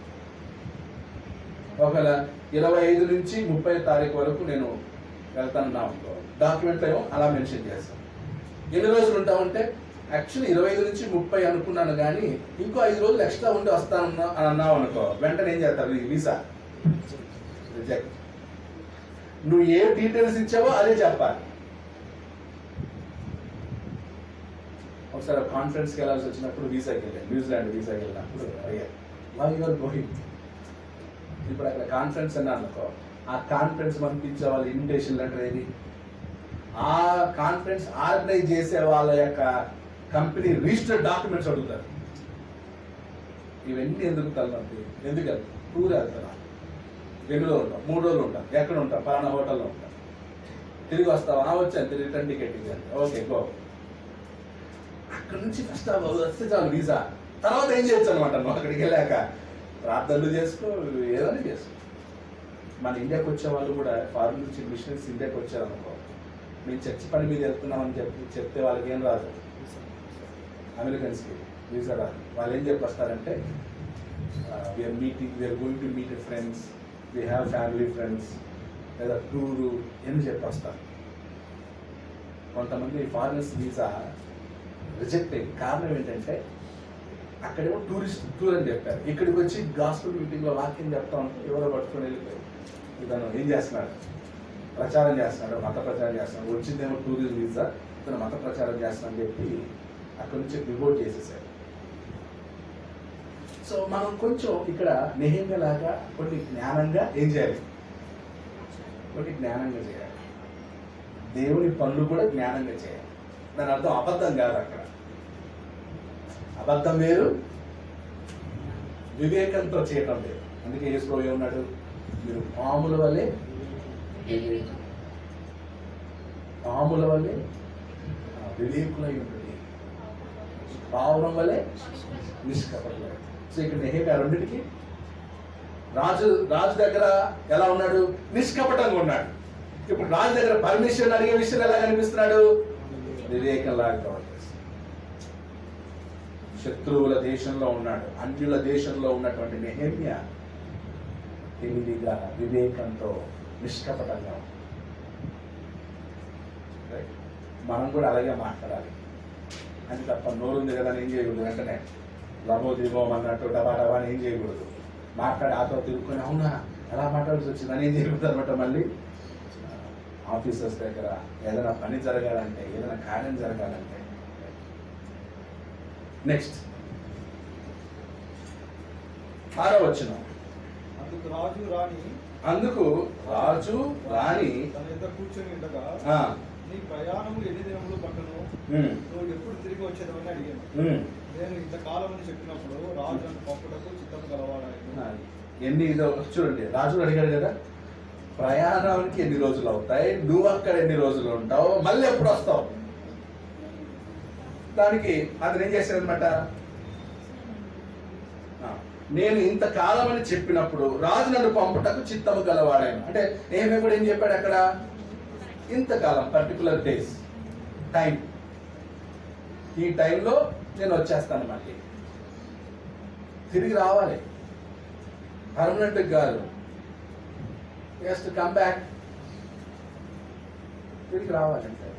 ఒకవేళ 25 నుంచి 30 తారీఖు వరకు నేను వెళ్తానన్నా అనుకో, డాక్యుమెంట్లో ఏమో అలా మెన్షన్ చేస్తాను. ఎన్ని రోజులు ఉంటావంటే యాక్చువల్లీ 25 నుంచి 30 అనుకున్నాను, కానీ ఇంకో 5 రోజులు ఎక్స్ట్రా ఉండి వస్తాను అని అన్నావు అనుకో, వెంటనే ఏం చేస్తారు? Visa reject. నువ్వు ఏ డీటెయిల్స్ ఇచ్చావో అదే చెప్పాలి. ఒకసారి కాన్ఫరెన్స్కి వెళ్ళాల్సి వచ్చినప్పుడు వీసాకి వెళ్ళాను, న్యూజిలాండ్ వీసాకి వెళ్ళినప్పుడు యువర్ గోయింగ్. ఇప్పుడు అక్కడ కాన్ఫరెన్స్ అన్నా అనుకో, ఆ కాన్ఫరెన్స్ పంపించే వాళ్ళ ఇన్విటేషన్ లెటర్ ఏది, ఆ కాన్ఫరెన్స్ ఆర్గనైజ్ చేసే వాళ్ళ యొక్క కంపెనీ రిజిస్టర్డ్ డాక్యుమెంట్స్ అడుగుతారు. ఇవన్నీ ఎందుకు తలనొప్పి? ఎందుకు వెళ్తాం? టూర్ వెళ్తాను, 2 రోజులు ఉంటాం, 3 రోజులు ఉంటాం, ఎక్కడ ఉంటాం? పలానా హోటల్లో ఉంటాం. తిరిగి వస్తావా? వచ్చాను, రిటర్న్ టికెట్ ఇచ్చాను, ఓకే గో. అక్కడ నుంచి ఫస్ట్ వస్తే చాలు వీసా. తర్వాత ఏం చేయొచ్చు అనమాట, నువ్వు అక్కడికి వెళ్ళాక ప్రార్థనలు చేసుకో, ఏదైనా చేసుకో. మన ఇండియాకి వచ్చే వాళ్ళు కూడా ఫారిన్ నుంచి మిషనరీస్ ఇండియాకి వచ్చారనుకో, మేము చర్చి పని మీద వెళ్తున్నామని చెప్తే వాళ్ళకి ఏం రాదు, అమెరికన్స్కి వీసా రాదు. వాళ్ళు ఏం చెప్పొస్తారంటే we are going to meet friends, we have family friends, లేదా టూరు అని చెప్పొస్తారు. కొంతమంది ఫారినర్స్ వీసా రిజెక్ట్ అయ్యింది. కారణం ఏంటంటే అక్కడేమో టూర్ అని చెప్పారు, ఇక్కడికి వచ్చి గాస్పుల్ మీటింగ్లో వాక్యం చెప్తా ఉంటే ఎవరో పట్టుకొని వెళ్ళిపోయి ఇతను ఏం చేస్తున్నాడు, ప్రచారం చేస్తున్నాడు, మత ప్రచారం చేస్తున్నాడు. వచ్చిందేమో టూరిజం వీసా, ఇతను మత ప్రచారం చేస్తున్నాడని చెప్పి అక్కడి నుంచి రిపోర్ట్ చేసేసారు. సో మనం కొంచెం ఇక్కడ నెహెమ్యా లాగా కొన్ని జ్ఞానంగా ఏం చేయాలి, కొన్ని జ్ఞానంగా చేయాలి. దేవుని పనులు కూడా జ్ఞానంగా చేయాలి. దాని అర్థం అబద్ధం కాదు. అక్కడ అబద్ధం వేరు, వివేకంతో చేయటం లేదు. అందుకే యేసు ఏమన్నాడు, మీరు పాముల వల్లే వివేకులై ఉంటుంది, పావురం వల్లే నిష్కపటులై. సో ఇక్కడ నెహెమ్యా రెండింటికి రాజు దగ్గర ఎలా ఉన్నాడు, నిష్కపటంగా ఉన్నాడు. ఇప్పుడు రాజు దగ్గర పర్మిషన్ అడిగే విషయం ఎలా కనిపిస్తున్నాడు, వివేకంలాగా. శత్రువుల దేశంలో ఉన్నాడు, అన్యుల దేశంలో ఉన్నటువంటి నెహెమ్యా తెలివిగా, వివేకంతో, నిష్కపటంగా. మనం కూడా అలాగే మాట్లాడాలి. అని తప్ప నోరుంది కదా ఏం చేయకూడదు, వెంటనే లభో దిగోం అన్నట్టు డబా డబాని ఏం చేయకూడదు. మాట్లాడి ఆతో తిరుగుకొని అవునా ఎలా మాట్లాడాల్సి వచ్చిందని ఏం చేయకూడదు అనమాట. మళ్ళీ ఆఫీసర్స్ దగ్గర ఏదైనా పని జరగాలంటే, ఏదైనా కార్యం జరగాలంటే. నెక్స్ట్ 6వ వచనం. అందుకు రాజు రాణి తన యొద్ద కూర్చొని ఉండగా, నీ ప్రయాణము ఎన్ని దినములు పట్టును, నువ్వు ఎప్పుడు తిరిగి వచ్చేదని అడిగాను. నేను ఇంతకాలం అని చెప్పినప్పుడు రాజు నన్ను పంపుటకు చిత్తము గలవాడాయను. ఎన్ని చూడండి, రాజు అడిగాడు కదా, ప్రయాణానికి ఎన్ని రోజులు అవుతాయి, నువ్వు అక్కడ ఎన్ని రోజులు ఉంటావు, మళ్ళీ ఎప్పుడు వస్తావు. దానికి అతను ఏం చేశాడనమాట, నేను ఇంతకాలం అని చెప్పినప్పుడు రాజు నన్ను పంపుటకు చిత్తము గలవాడాను. అంటే నేమే కూడా ఏం చెప్పాడు అక్కడ, ఇంతకాలం, పర్టికులర్ డేస్, టైం, ఈ టైంలో నేను వచ్చేస్తాను, మళ్ళీ తిరిగి రావాలి, పర్మనెంట్ కాదు, జస్ట్ కమ్ బ్యాక్, తిరిగి రావాలంటే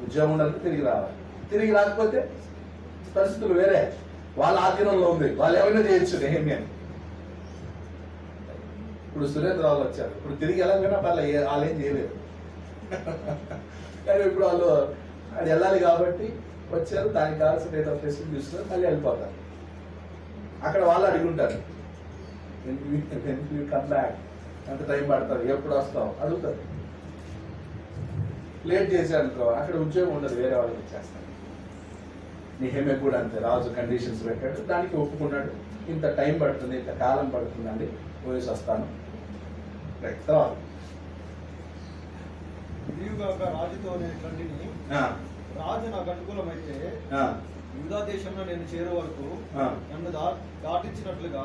ఉద్యోగం ఉండాలంటే తిరిగి రావాలి. తిరిగి రాకపోతే పరిస్థితులు వేరే, వాళ్ళ ఆధీనంలో ఉంది, వాళ్ళు ఏమైనా చేయొచ్చు నెహెమ్యాని. ఇప్పుడు సురేంద్రరావు వచ్చారు, ఇప్పుడు తిరిగి వెళ్ళకపోయినా పర్లేదు, వాళ్ళు ఏం చేయలేరు. కానీ ఇప్పుడు వాళ్ళు అది వెళ్ళాలి కాబట్టి వచ్చారు, దానికి కావాల్సిన ఏదో ఫెసిలిటీ చూస్తున్నారు, మళ్ళీ వెళ్ళిపోతారు. అక్కడ వాళ్ళు అడుగుంటారు, కమ్ బ్యాక్, ఎంత టైం పడతారు, ఎప్పుడు వస్తావు అడుగుతారు. లేట్ చేశారనుకో అక్కడ ఉద్యోగం ఉండదు, వేరే వాళ్ళకి ఇచ్చేస్తారు. నెహెమ్యా కూడా అంతే, రాజు కండిషన్స్ పెట్టాడు, దానికి ఒప్పుకున్నాడు. ఇంత టైం పడుతుంది, ఇంత కాలం పడుతుందండి, పోయేసి వస్తాను. తర్వాత రాజుతో రాజు నాకు అనుకూలమైతే యూదా దేశంలో నేను చేరే వరకు నన్ను దాటించినట్లుగా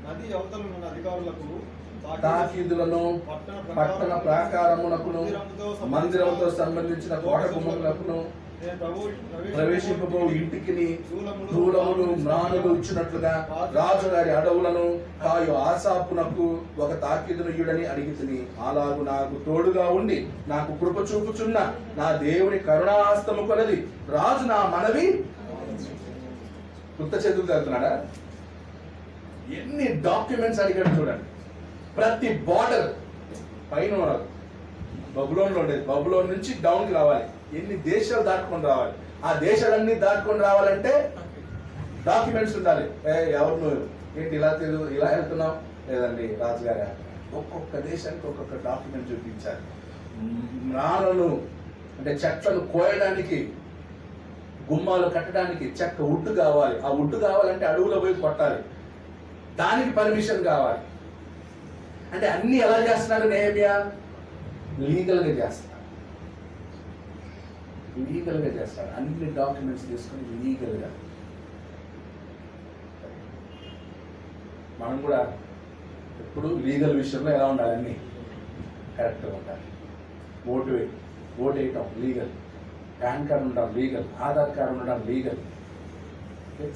నది అవతల ఉన్న అధికారులకు తాకీదులను, పట్టణ ప్రాకారమునకును, మందిరముతో సంబంధించిన కోట గుమ్మములకును, ప్రవేశింపబో ఇంటికి దూలములు మ్రానులు ఇచ్చినట్లుగా రాజుగారి అడవులను కాయు ఆసాపునకు ఒక తాకీదును ఇయుడని అడిగితిని. అలాగు నాకు తోడుగా ఉండి నాకు కృప చూపుచున్న నా దేవుని కరుణాహస్తము కొలది రాజు నా మనవి కొత్త చేతులు తగ్గుతున్నాడా. ఎన్ని డాక్యుమెంట్స్ అడిగాడు చూడండి. ప్రతి బార్డర్ పైన బబులోన్లో ఉండేది, బబులోన్ నుంచి డౌన్కి రావాలి, ఎన్ని దేశాలు దాటుకొని రావాలి. ఆ దేశాలన్నీ దాటుకొని రావాలంటే డాక్యుమెంట్స్ ఉండాలి. ఎవరు నువ్వు ఏంటి ఇలా వెళ్తున్నావు, లేదండి రాజుగారు, ఒక్కొక్క దేశానికి ఒక్కొక్క డాక్యుమెంట్ చూపించాలి. నాణను అంటే చెట్లను కోయడానికి, గుమ్మాలు కట్టడానికి చెక్క వుడ్ కావాలి. ఆ వుడ్ కావాలంటే అడవులో పోయి కొట్టాలి, దానికి పర్మిషన్ కావాలి. అంటే అన్ని ఎలా చేస్తున్నాడు నెహెమ్యా, లీగల్గా చేస్తాడు. లీగల్గా చేస్తాడు, అన్ని డాక్యుమెంట్స్ తీసుకొని లీగల్గా. మనం కూడా ఎప్పుడు లీగల్ విషయంలో ఎలా ఉండాలి, అన్ని కరెక్ట్గా ఉండాలి. మోటివేట్ ఓటు వేయటం లీగల్, పాన్ కార్డు ఉండడం లీగల్, ఆధార్ కార్డు ఉండడం లీగల్,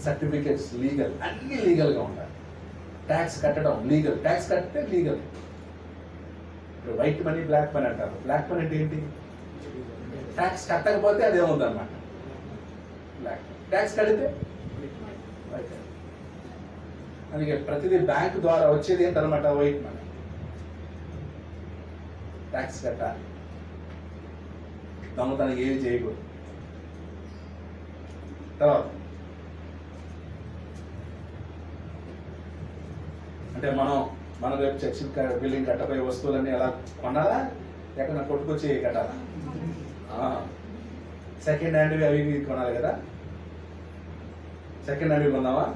సర్టిఫికేట్స్ లీగల్, అన్నీ లీగల్గా ఉండాలి. ట్యాక్స్ కట్టడం లీగల్, ట్యాక్స్ కట్టితే లీగల్. ఇప్పుడు వైట్ మనీ బ్లాక్ మనీ అంటారు. బ్లాక్ మనీ అంటే ఏంటి? ట్యాక్స్ కట్టకపోతే అది ఏమవుతుంది అన్నమాట బ్లాక్. ట్యాక్స్ కడితే వైట్. అందుకే ప్రతిదీ బ్యాంకు ద్వారా వచ్చేది ఏంటన్నమాట వైట్ మనీ. ట్యాక్స్ కట్టాలి, దొంగతనం ఏమి చేయకూడదు. తర్వాత అంటే మనం రేపు చర్చి బిల్డింగ్ కట్టబోయే వస్తువులన్నీ ఎలా కొనాలా, ఎక్కడ కొట్టుకొచ్చి కట్టాలా? సెకండ్ హ్యాండ్వి అవి ఇవి కొనాలి కదా. సెకండ్ హ్యాండ్వి కొందామా,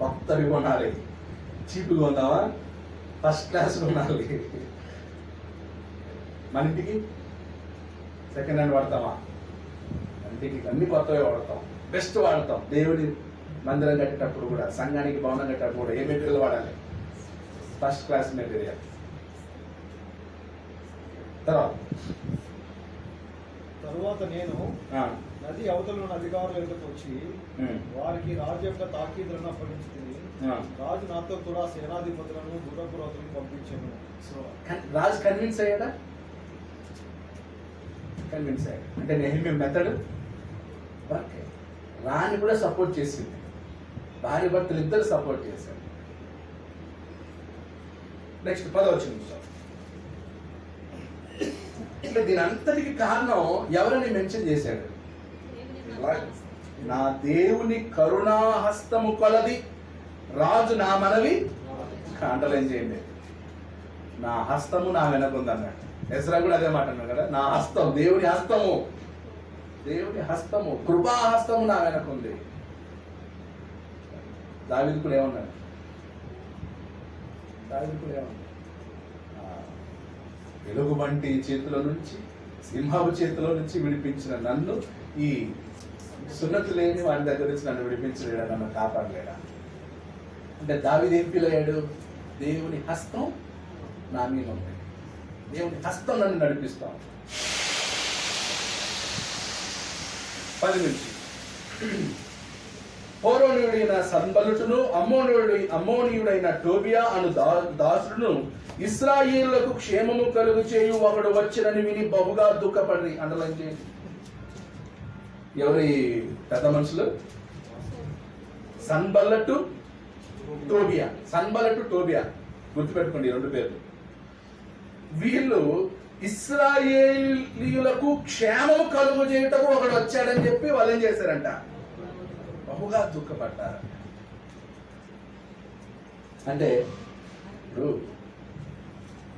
కొత్తవి కొనాలి. చీపుగా కొందామా, ఫస్ట్ క్లాస్ కొనాలి. మన ఇంటికి సెకండ్ హ్యాండ్ వాడతామా? ఇంటికి అన్ని కొత్తవే వాడతాం, బెస్ట్ వాడతాం. దేవుడి మందిరం కట్టేటప్పుడు కూడా, సంఘానికి భవనం కట్టేటప్పుడు కూడా ఏ మెటీరియల్ వాడాలి? First class material. తరువాత నేను నది అవతల ఉన్న అధికారుల ఎదుటకు వచ్చి వారికి రాజు యొక్క తాకీదులను అప్పగించుకుని, రాజు నాతో కూడా సేనాధిపతులను దూరపురోతులను పంపించాను. రాజు కన్విన్స్ అయ్యాడా? కన్విన్స్ అయ్యాడు. అంటే నెహెమ్యా మెథడ్ వర్క్. రాణి కూడా సపోర్ట్ చేసింది, భార్య భర్తలు ఇద్దరు సపోర్ట్ చేశారు. నెక్స్ట్ 10వ ఇట్లా దీని అంతటికి కారణం ఎవరని మెన్షన్ చేశాడు? నా దేవుని కరుణాహస్తము కొలది రాజు నా మనవి అండర్లైన్ చేయండి. నా హస్తము నా వెనకుంది అన్నాడు. ఎజ్రా కూడా అదే మాట అన్నాడు కదా, నా హస్తం, దేవుని హస్తము, దేవుని హస్తము, కృపాహస్తము నా వెనకుంది. దావీదు కూడా ఏమన్నాడు? వెలుగు వంటి చేతిలో నుంచి, సింహపు చేతిలో నుంచి విడిపించిన నన్ను ఈ సున్నతి లేని వాడి దగ్గర నుంచి నన్ను విడిపించలేడా, నన్ను కాపాడలేడా? అంటే దావీదు ఏం ఫీల్ అయ్యాడు? దేవుని హస్తం నా మీద ఉంది, దేవుని హస్తం నన్ను నడిపిస్తాం. 10 నుంచి హోరోనీయుడైన సన్బల్లుటును అమ్మోనీయుడైన టోబియా అను దాసుడును ఇశ్రాయేలులకు క్షేమము కలుగు చేయు ఒకడు వచ్చినని విని బహుగా దుఃఖపడి. అండర్లైన్ చేయండి. ఎవరి పెద్ద మనుషులు? సన్బల్లటు టోబియా. సన్బల్లటు టోబియా గుర్తుపెట్టుకోండి, 2 పేర్లు. వీళ్ళు ఇశ్రాయేలీయులకు క్షేమము కలుగు చేయుటకు ఒకడు వచ్చాడని చెప్పి వాళ్ళు ఏం చేశారంట? బహుగా దుఃఖపడ్డారు. అంటే ఇప్పుడు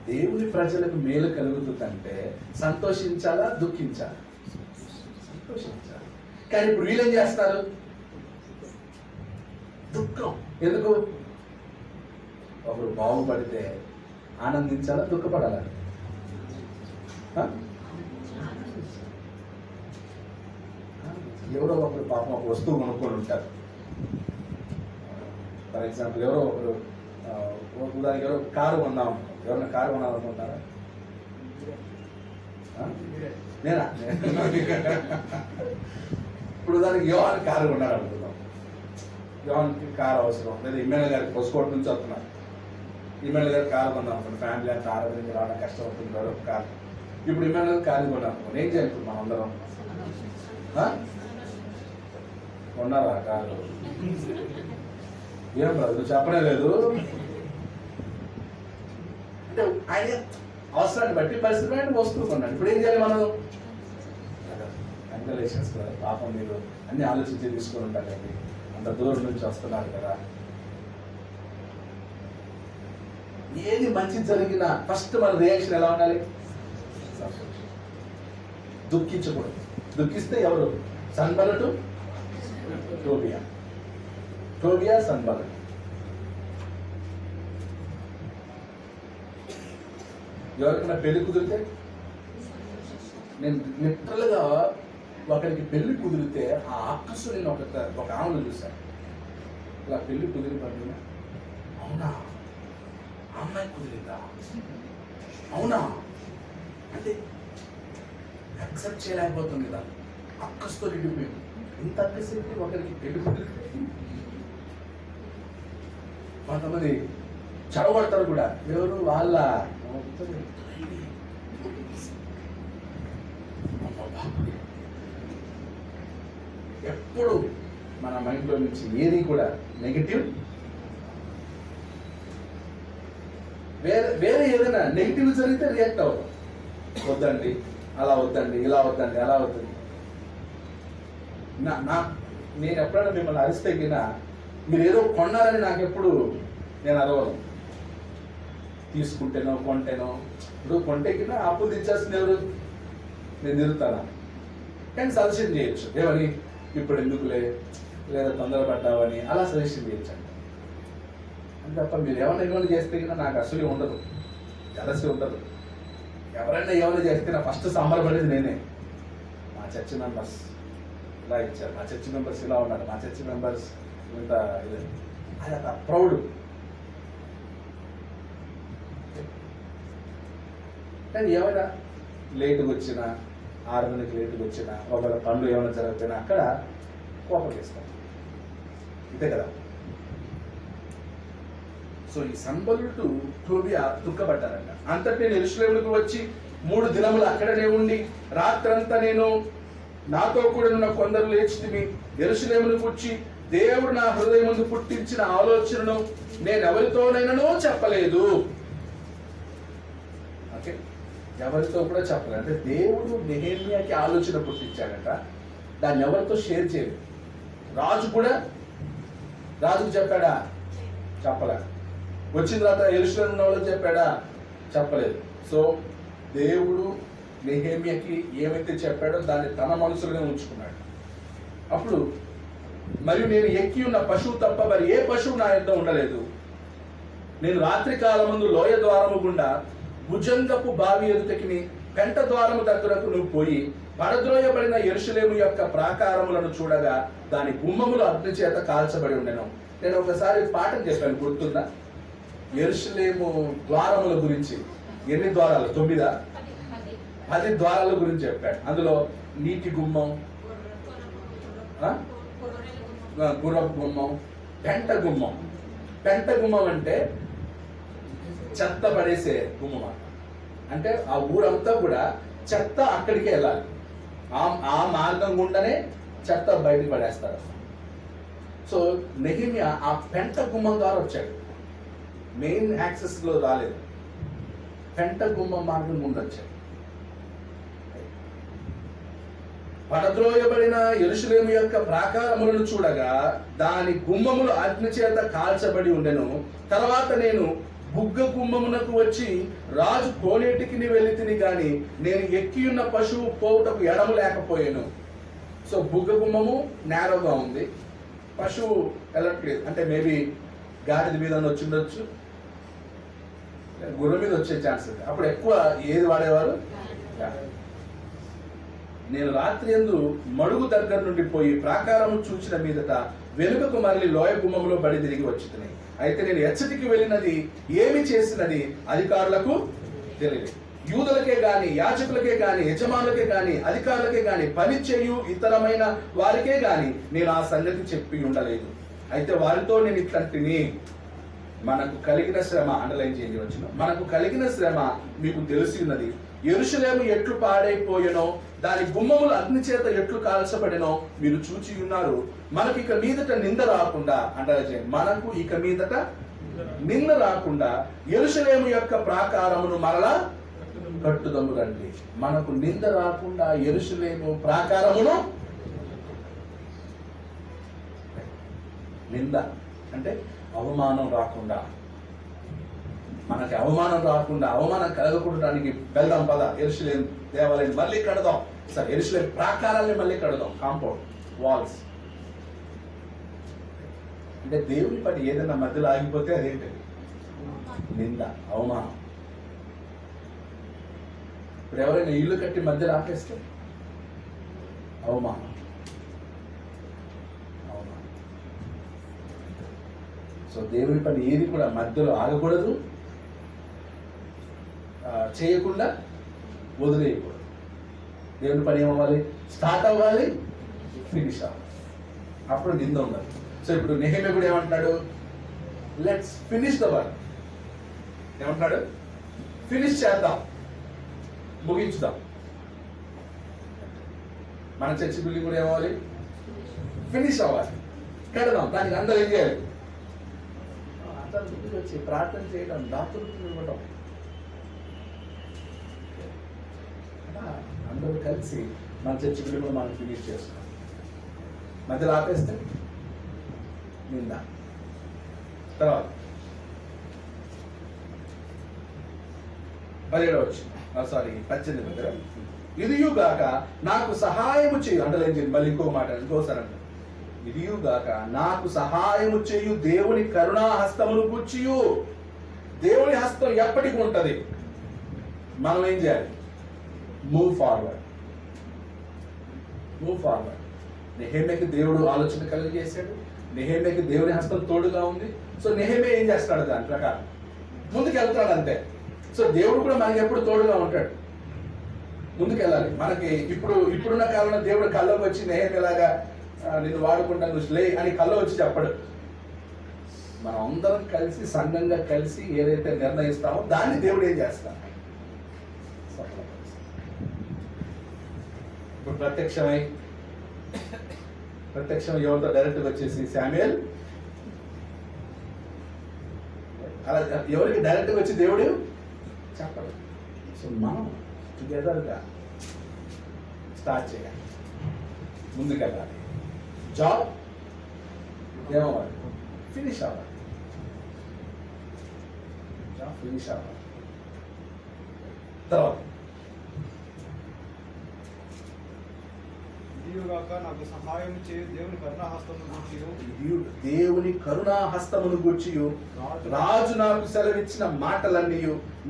దేవుని ప్రజలకు మేలు కలుగుతుందంటే సంతోషించాలా, దుఃఖించాలా? సంతోషించాలి. కానీ ఇప్పుడు వీళ్ళేం చేస్తారు? దుఃఖం. ఎందుకు? ఒకరు బాగుపడితే ఆనందించాలా, దుఃఖపడాలా? ఎవరో ఒకరు పాపం ఒక వస్తువు కొనుక్కొని ఉంటారు. ఫర్ ఎగ్జాంపుల్ ఎవరో ఒకరు ఉదాహరణకి ఎవరో కారు కొందాం, ఎవరైనా కారు కొనాలనుకుంటారా? నేనా? ఇప్పుడు దానికి యోహాన్ కారు కొన్నాడు అనుకుందాం. యోహాన్కి కారు అవసరం, లేదా ఇమ్మెల్యే గారికి పొసుకోవడం నుంచి వస్తున్నారు. ఇమ్మెల్యే గారికి కారు కొందాం అనుకోండి, ఫ్యామిలీ అంతా ఆరోగ్యం రావడం కష్టపడుతుంటారు కారు. ఇప్పుడు ఇమ్మెల్యే గారికి కారు కొన్నాం అనుకోండి, ఏం చేయాలి మనం అందరం? కొన్నారా కారు? ఏం రాదు, చెప్పనే లేదు. అంటే ఆయన అవసరాన్ని బట్టి పరిస్థితి బట్టి వస్తువు కొన్నాడు. ఇప్పుడు ఏం చేయాలి మనం? కంగ్రాచులేషన్స్ కదా, పాపం మీరు అన్ని ఆలోచించి తీసుకొని ఉంటారు కదా, అంత దూరం నుంచి వస్తున్నారు కదా. ఏది మంచి జరిగినా ఫస్ట్ మన రియాక్షన్ ఎలా ఉండాలి? దుఃఖించకూడదు. దుఃఖిస్తే ఎవరు? సన్బల్లటు టోబియా. టోబియా సన్బల్లటు. ఎవరికైనా పెళ్లి కుదిరితే, నేను లిటరల్గా ఒకరికి పెళ్లి కుదిరితే ఆ అక్కసు నేను ఒక ఆమెను చూశాను. ఇలా పెళ్లి కుదిరి పడిన, అవునా అమ్మాయి కుదిరిందా? అవునా అంటే యాక్సెప్ట్ చేయలేకపోతుంది కదా, అక్కస్తో నిండిపోయింది. ఇంత అక్కసేపు ఒకరికి పెట్టుకుంటుంది. కొంతమంది చడగొడతారు కూడా, ఎవరు వాళ్ళ ఎప్పుడు మన మైండ్లో నుంచి ఏది కూడా నెగిటివ్, వేరే ఏదైనా నెగిటివ్ జరిగితే రియాక్ట్ అవుతాం. వద్దండి, అలా వద్దండి, ఇలా వద్దండి, అలా వద్దండి. నేను ఎప్పుడైనా మిమ్మల్ని అరిస్తే కింద మీరు ఏదో కొన్నారని నాకు ఎప్పుడు నేను అరవను. తీసుకుంటేనో కొంటేనో, ఇప్పుడు కొంటే కింద అప్పులు తెచ్చేస్తుంది ఎవరు, నేను తిరుగుతానా. కానీ సజెషన్ చేయొచ్చు, ఏమని ఇప్పుడు ఎందుకులే, లేదా తొందరపడ్డావని అలా సజెషన్ చేయొచ్చు అండి. అంతే తప్ప మీరు ఏమైనా చేస్తే కింద నాకు అసలు ఉండదు, జలసి ఉండదు. ఎవరైనా ఏమైనా చేస్తే నా ఫస్ట్ సంబరపడేది నేనే. మా చర్చ్ మెంబర్స్ ఇలా ఇచ్చారు, మా చర్చ్ మెంబర్స్ ఇలా ఉన్నారు, మా చర్చ్ మెంబర్స్ ఇంత ఇది, అది అంత ప్రౌడ్. కానీ ఏమైనా లేటుగా వచ్చినా, 6 గంటలకు లేటుగా వచ్చినా, ఒకవేళ పనులు ఏమైనా జరగకపోయినా అక్కడ కోపం చేస్తాం, అంతే కదా. సో ఈ సంబలుడు టోబియా దుఃఖపడ్డారంట. అంతటి నేను యెరూషలేముకు వచ్చి 3 దినములు అక్కడనే ఉండి రాత్రంతా నేను నాతో కూడా ఉన్న కొందరు లేచితిమి. యెరూషలేమును కూర్చి దేవుడు నా హృదయం ముందు పుట్టించిన ఆలోచనను నేను ఎవరితోనైనానో చెప్పలేదు. ఓకే, ఎవరితో కూడా చెప్పలేదు. అంటే దేవుడు నెహెమ్యాకి ఆలోచన పుట్టించాడట, దాన్ని ఎవరితో షేర్ చేయలేదు. రాజుకు చెప్పాడా? చెప్పలే. వచ్చిన తర్వాత యెరూషలేము ఉన్న వాళ్ళకి చెప్పాడా? చెప్పలేదు. సో దేవుడు నెహెమ్యాకి ఏమైతే చెప్పాడో దాన్ని తన మనసులోనే ఉంచుకున్నాడు. అప్పుడు మరియు నేను ఎక్కి ఉన్న పశువు తప్ప మరి ఏ పశువు నా యొద్ద ఉండలేదు. నేను రాత్రి కాలమందు లోయ ద్వారము గుండా భుజంగపు బావి ఎదుటకిని పెంట ద్వారము దగ్గరకు నువ్వు పోయి పడద్రోయబడిన యెరూషలేము యొక్క ప్రాకారములను చూడగా దాని గుమ్మములు అగ్ని చేత కాల్చబడి ఉండెను. నేను ఒకసారి పాఠం చెప్పాను, గుర్తుందా? యెరూషలేము ద్వారముల గురించి. ఎన్ని ద్వారాలు? 9, 10 ద్వారాల గురించి చెప్పాడు. అందులో నీటి గుమ్మం, గుర్రపు గుమ్మం, పెంట గుమ్మం. పెంట గుమ్మం అంటే చెత్త పడేసే గుమ్మం. అంటే ఆ ఊరంతా కూడా చెత్త అక్కడికే వెళ్ళాలి, ఆ మార్గం గుండానే చెత్త బయటకు పడేస్తారు. సో నెహెమ్యా ఆ పెంట గుమ్మం ద్వారా వచ్చాడు, మెయిన్ యాక్సెస్ లో రాలేదు, పెంట గుమ్మం మార్గం గుండా వచ్చాడు. పడద్రోయబడిన యెరూషలేము యొక్క ప్రాకారములను చూడగా దాని గుమ్మములు అగ్ని చేత కాల్చబడి ఉండెను. తర్వాత నేను బుగ్గ గుమ్మమునకు వచ్చి రాజు కోనేటికి వెళ్ళి తిని గాని నేను ఎక్కి ఉన్న పశువు పోవుటకు ఎడము లేకపోయాను. సో బుగ్గ గుమ్మము నేరోగా ఉంది, పశువు వెళ్ళట్లేదు. అంటే మేబీ గాడిద మీద వచ్చి ఉండొచ్చు, గుర్రం మీద వచ్చే ఛాన్స్ ఉంది. అప్పుడు ఎక్కువ ఏది వాడేవారు? నేను రాత్రి యందు మడుగు దగ్గర నుండి పోయి ప్రాకారము చూచిన మీదట వెనుకకు మరలి లోయ గుమ్మములో బడి తిరిగి వచ్చింది. అయితే నేను ఎచ్చటికి వెళ్ళినది, ఏమి చేసినది అధికారులకు తెలియదు. యూదులకే గాని, యాజకులకే గాని, యజమానులకే గాని, అధికారులకే గాని, పని చేయు ఇతరమైన వారికే గాని నేను ఆ సంగతి చెప్పి ఉండలేదు. అయితే వారితో నేను ఇట్లాంటిని, మనకు కలిగిన శ్రమ, అండర్లైన్ చేయండి వచ్చిన, మనకు కలిగిన శ్రమ మీకు తెలిసి ఉన్నది. యెరూషలేము ఎట్లు పాడైపోయెనో, దాని గుమ్మములు అగ్ని చేత ఎట్లు కాల్చబడినో మీరు చూచి ఉన్నారు. మనకు ఇక మీదట నింద రాకుండా, అండర్లైన్ చేయండి, మనకు ఇక మీదట నింద రాకుండా యెరూషలేము యొక్క ప్రాకారమును మరలా కట్టుదము రండి. మనకు నింద రాకుండా యెరూషలేము ప్రాకారమును, నింద అంటే అవమానం రాకుండా, మనకి అవమానం రాకుండా, అవమానం కలగకూడడానికి వెళ్దాం పద, యెరూషలేము దేవాలయం మళ్ళీ కడదాం, సరే యెరూషలేము ప్రాకారాన్ని మళ్ళీ కడదాం, కాంపౌండ్ వాల్స్. అంటే దేవుని పని ఏదైనా మధ్యలో ఆగిపోతే అదేంటి? నింద, అవమానం. ఇప్పుడు ఎవరైనా ఇల్లు కట్టి మధ్యలో ఆపేస్తే అవమానం. సో దేవుని పని ఏది కూడా మధ్యలో ఆగకూడదు, చేయకుండా వదిలేయకూడదు. దేవుని పని ఏమవ్వాలి? స్టార్ట్ అవ్వాలి, ఫినిష్ అవ్వాలి, అప్పుడు నింద ఉండదు. సో ఇప్పుడు నెహెమ్యా కూడా ఏమంటాడు? Let's finish the work. ఏమంటాడు? ఫినిష్ చేద్దాం, ముగించుదాం. మన చర్చి బిల్డింగ్ కూడా ఏమవ్వాలి? ఫినిష్ అవ్వాలి, కడదాం. దానికి అందరూ ఏం చేయాలి? అందరూ ముందుకు వచ్చి ప్రార్థన చేయడం, దాతులు ఇవ్వడం, అందరూ కలిసి మన చర్చి బిల్డింగ్ కూడా మనం ఫినిష్ చేస్తాం. మధ్యలో ఆపేస్తే నింద. తర్వాత 18 ఇదియుగాక నాకు సహాయము చేయు, అంటలేం చేయండి, మళ్ళీ ఇంకో మాట ఇంకోసారి అంట. ఇదియుగాక నాకు సహాయము చేయు దేవుని కరుణా హస్తమును గుచ్చియు. దేవుని హస్తం ఎప్పటికీ ఉంటది. మనం ఏం చేయాలి? Move forward. నెహెమ్యాకి దేవుడు ఆలోచన కలిగజేశాడు. నెహెమ్యాకి దేవుని హస్తం తోడుగా ఉంది. సో నెహెమ్యా ఏం చేస్తాడు? దాని ప్రకారం ముందుకు వెళ్తాడు అంతే. సో దేవుడు కూడా మనకి ఎప్పుడు తోడుగా ఉంటాడు, ముందుకెళ్ళాలి. మనకి ఇప్పుడున్న కాలంలో దేవుడు కళ్ళకు వచ్చి నెహెమ్యాలాగా నిన్ను వాడుకుంటా నువ్వు లే అని కళ్ళు వచ్చి చెప్పడు. మనం అందరం కలిసి సంఘంగా కలిసి ఏదైతే నిర్ణయిస్తామో దాన్ని దేవుడు ఏం చేస్తాడు? ఇప్పుడు ప్రత్యక్షమై ఎవరితో డైరెక్ట్ వచ్చేసి శామ్యూయల్, అలా ఎవరికి డైరెక్ట్ వచ్చి దేవుడు చెప్పడు. సో మనం టుగెదర్గా స్టార్ట్ చేయాలి, ముందుకెళ్ళాలి. జాబ్ ఏమవ్వాలి? ఫినిష్ అవ్వాలి. తర్వాత ఇదియుగాక నాకు సహాయం చేయు దేవుని కరుణాహస్తమును గుచ్చియు. దేవుని కరుణాహస్తమును గుచ్చియు రాజు నాకు సెలవిచ్చిన మాటలన్నీ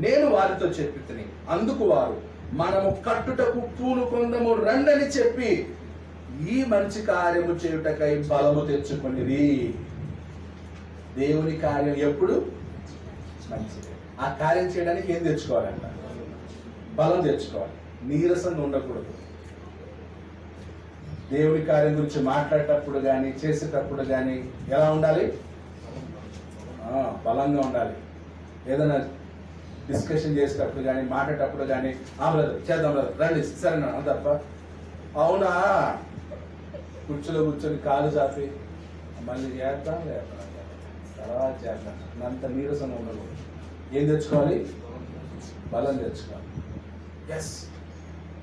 నేను వారితో చెప్పి, అందుకు వారు మనము కట్టుటకు పూనుకొందము రండని చెప్పి ఈ మంచి కార్యము చేయుటకై బలము తెచ్చుకొనిరి. దేవుని కార్యం ఎప్పుడు మంచిది. ఆ కార్యం చేయడానికి ఏం తెచ్చుకోవాలంట? బలం తెచ్చుకోవాలి. నీరసంగా ఉండకూడదు. దేవుని కార్యం గురించి మాట్లాడేటప్పుడు కానీ చేసేటప్పుడు కానీ ఎలా ఉండాలి? బలంగా ఉండాలి. ఏదైనా డిస్కషన్ చేసేటప్పుడు కానీ మాట్లాడేటప్పుడు కానీ బ్రదర్ చేద్దాం బ్రదర్ రండి సరేనా తప్ప అవునా కుర్చీలో కూర్చొని కాలు చాపి మళ్ళీ చేద్దాం తర్వాత చేద్దాం అంత నీరసంగా ఉండకూడదు. ఏం తెచ్చుకోవాలి? బలం తెచ్చుకోవాలి. ఎస్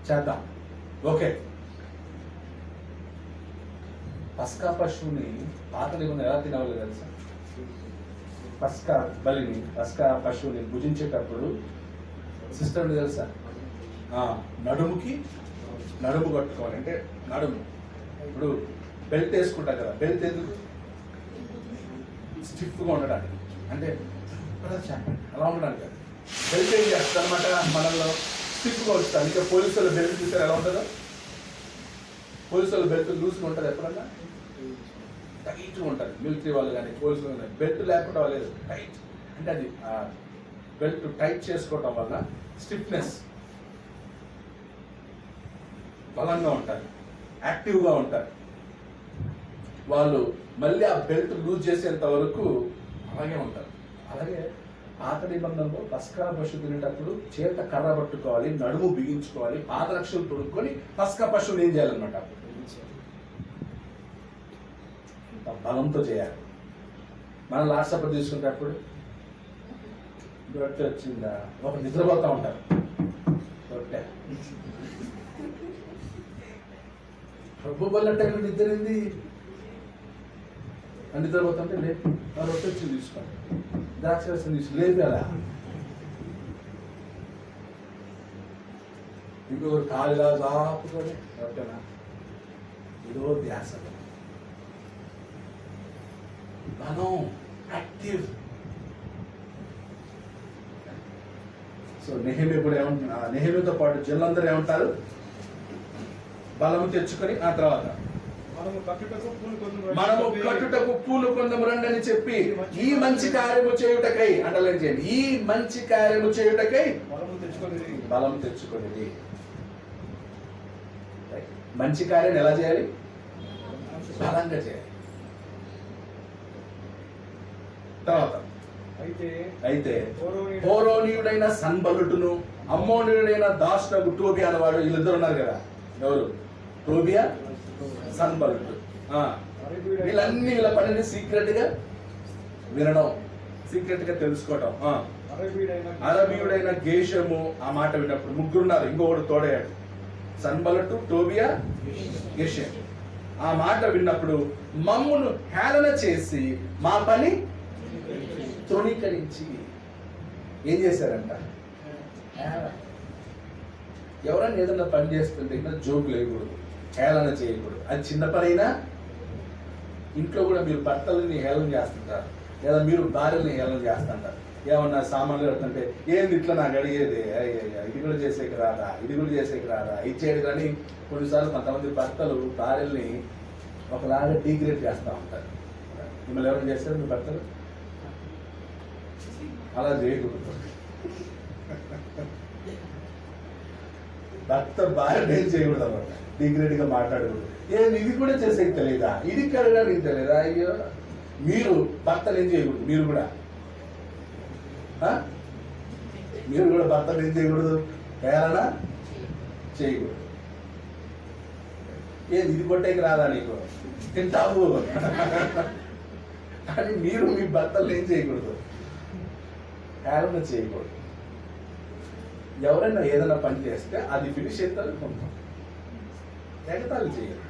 చేద్దాం. ఓకే. పస్కా పశువుని పాత నిబంధన ఎలా తినవాలి తెలుసా? పస్కా బలిని, పస్కా పశువుని భుజించేటప్పుడు సిస్టమ్ తెలుసా? నడుము కట్టుకోవాలి. అంటే నడుము ఇప్పుడు బెల్ట్ వేసుకుంటాం కదా, బెల్ట్ ఎందుకు? స్టిఫ్గా ఉండడానికి, అంటే అలా ఉండడానికి కదా. బెల్ట్ ఏం చేస్తుంది అనమాట, మనలో స్టిఫ్గా వస్తుంది. ఇంకా పోలీసుల బెల్ట్ చూసారు ఎలా ఉంటుందో? పోలీసుల బెల్ట్ లూజ్గా ఉంటుంది, ఎప్పుడన్నా టైట్గా ఉంటుంది. మిలిటరీ వాళ్ళు కానీ పోలీసులు కానీ బెల్ట్ లేకుండా లేదు, టైట్. అంటే అది బెల్ట్ టైట్ చేసుకోవటం వల్ల స్టిఫ్నెస్, బలంగా ఉంటారు, యాక్టివ్గా ఉంటారు. వాళ్ళు మళ్ళీ ఆ బెల్ట్ లూజ్ చేసేంత వరకు అలాగే ఉంటారు. అలాగే పాత నిబంధనలో పస్కా పశువు తినేటప్పుడు చేత కర్ర పట్టుకోవాలి, నడుము బిగించుకోవాలి, పాదరక్షలు తొడుక్కొని పస్కా పశువుని ఏం చేయాలన్నమాట? బలంతో చేయాలి. మనం లాస్ట్ సపోర్ట్ తీసుకునేటప్పుడు రొట్టె వచ్చిందా, ఒక నిద్రపోతా ఉంటారు. రొట్టె ప్రభు బలంటే నిద్రింది అని నిద్రపోతుంటే లేపు ఆ రొట్టె వచ్చి తీసుకోండి, ద్రాక్ష రసం తీసు లేదు కదా. ఇంకొకరు కాలుగా ఆపుకొని రొట్టెనా, ఇదో ధ్యాస. బలం, యాక్టివ్. సో నెహెమ్యా కూడా ఏమంటున్నా, నెహెమ్యాతో పాటు జనులందరూ ఏమంటారు? బలము తెచ్చుకొని ఆ తర్వాత మనము కట్టుటకు పూనుకొందము రండి అని చెప్పి ఈ మంచి కార్యము చేయుటకై, అండర్లైన్ చేయండి, ఈ మంచి కార్యము చేయుటకై బలం తెచ్చుకొని. మంచి కార్యాన్ని ఎలా చేయాలి? బలంగా చేయాలి. తర్వాత అయితే హోరోనీయుడైన సన్బలుటును అమ్మోనీయుడైన దాష్నగు టోబియా అనేవాడు, వీళ్ళిద్దరు ఉన్నారు కదా. ఎవరు? టోబియా, సన్బలుటు. వీళ్ళ పనిని సీక్రెట్ గా వినడం, సీక్రెట్ గా తెలుసుకోవడం. అరబీయుడైన గేషము ఆ మాట విన్నప్పుడు, ముగ్గురున్నారు, ఇంకొకడు తోడయ్యాడు. సన్బలుటు, టోబియా, గేషం. ఆ మాట విన్నప్పుడు మమ్మును హేళన చేసి మా పని తృణీకరించి ఏం చేశారంట? ఎవరైనా ఏదైనా పని చేస్తుంటే జోకులు వేయకూడదు, హేళన చేయకూడదు. అది చిన్న పనైనా. ఇంట్లో కూడా మీరు భర్తలని హేళన చేస్తుంటారు, లేదా మీరు భార్యని హేళన చేస్తుంటారు. ఏమన్నా సామాన్లు కడుతుంటే ఏంది ఇట్లా నాకు అడిగేది, ఇది కూడా చేసేకి రాదా, ఇది కూడా చేసేకి రాదా, ఇచ్చేది. కానీ కొన్నిసార్లు కొంతమంది భర్తలు భార్యల్ని ఒకలాగా డీగ్రేడ్ చేస్తూ ఉంటారు. మిమ్మల్ని ఎవరైనా చేస్తారు మీ భర్తలు? అలా చేయకూడదు. భర్త భార్య ఏం చేయకూడదు అన్నమాట, డీగ్రేడ్ గా మాట్లాడకూడదు. ఏం ఇది కూడా చేసేకి తెలియదా, ఇది కడగడానికి తెలియదా? అయ్యో, మీరు భర్తలు ఏం చేయకూడదు. మీరు కూడా భర్తలు ఏం చేయకూడదు, హేళన చేయకూడదు. ఏది ఇది కొట్టేకి రాదా నీకు, తింటావు కానీ మీరు మీ భర్తలు ఏం చేయకూడదు, హేళన చేయకూడదు. ఎవరైనా ఏదైనా పని చేస్తే అది ఫినిష్ చేస్తారు, కొంటాం. ఎగతాళి చేయరు,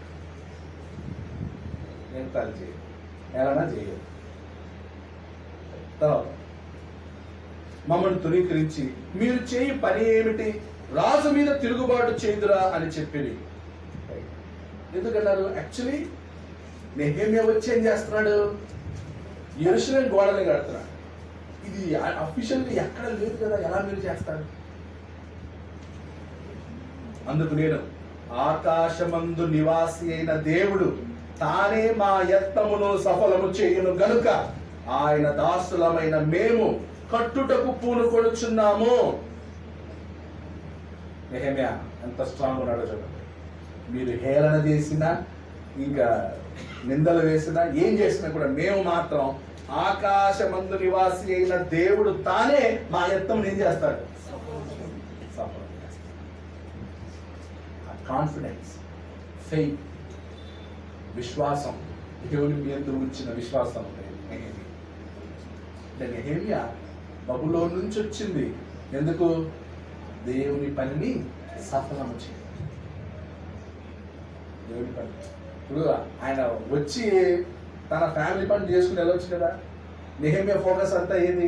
హేళన చేయరు. తర్వాత మమ్మల్ని తృణీకరించి మీరు చేయి పని ఏమిటి, రాజు మీద తిరుగుబాటు చేయుదురా అని చెప్పింది. ఎందుకన్నారు? యాక్చువల్లీ నెహెమ్యా వచ్చి ఏం చేస్తున్నాడు? యెరూషలేము గోడని కడుతున్నాడు. ఇది అఫీషియల్గా ఎక్కడ లేదు కదా, ఎలా మీరు చేస్తారు? అందుకు నేను, ఆకాశమందు నివాసి అయిన దేవుడు తానే మా యత్నమును సఫలము చేయును గనుక ఆయన దాసులమైన మేము కట్టుటకు పూనుకొనుచున్నాము. నెహెమ్యా ఎంత స్ట్రాంగ్ ఉన్నాడో చూడండి. మీరు హేళన చేసినా, ఇంకా నిందలు వేసినా, ఏం చేసినా కూడా మేము మాత్రం ఆకాశమందు నివాసి అయిన దేవుడు తానే మా యత్నం ఏం చేస్తాడు? సఫలం చేస్తాడు. కాన్ఫిడెన్స్, ఫెయిత్, విశ్వాసం, దేవుని మీద ఉంచిన విశ్వాసం. నెహెమ్యా బబులోను నుంచి వచ్చింది ఎందుకు? దేవుని పనిని సఫలము చేయాలి. దేవుని పని. ఇప్పుడు ఆయన వచ్చి తన ఫ్యామిలీ పని చేసుకుని వెళ్ళొచ్చు కదా. నెహెమ్యా ఫోకస్ అంతా ఏది?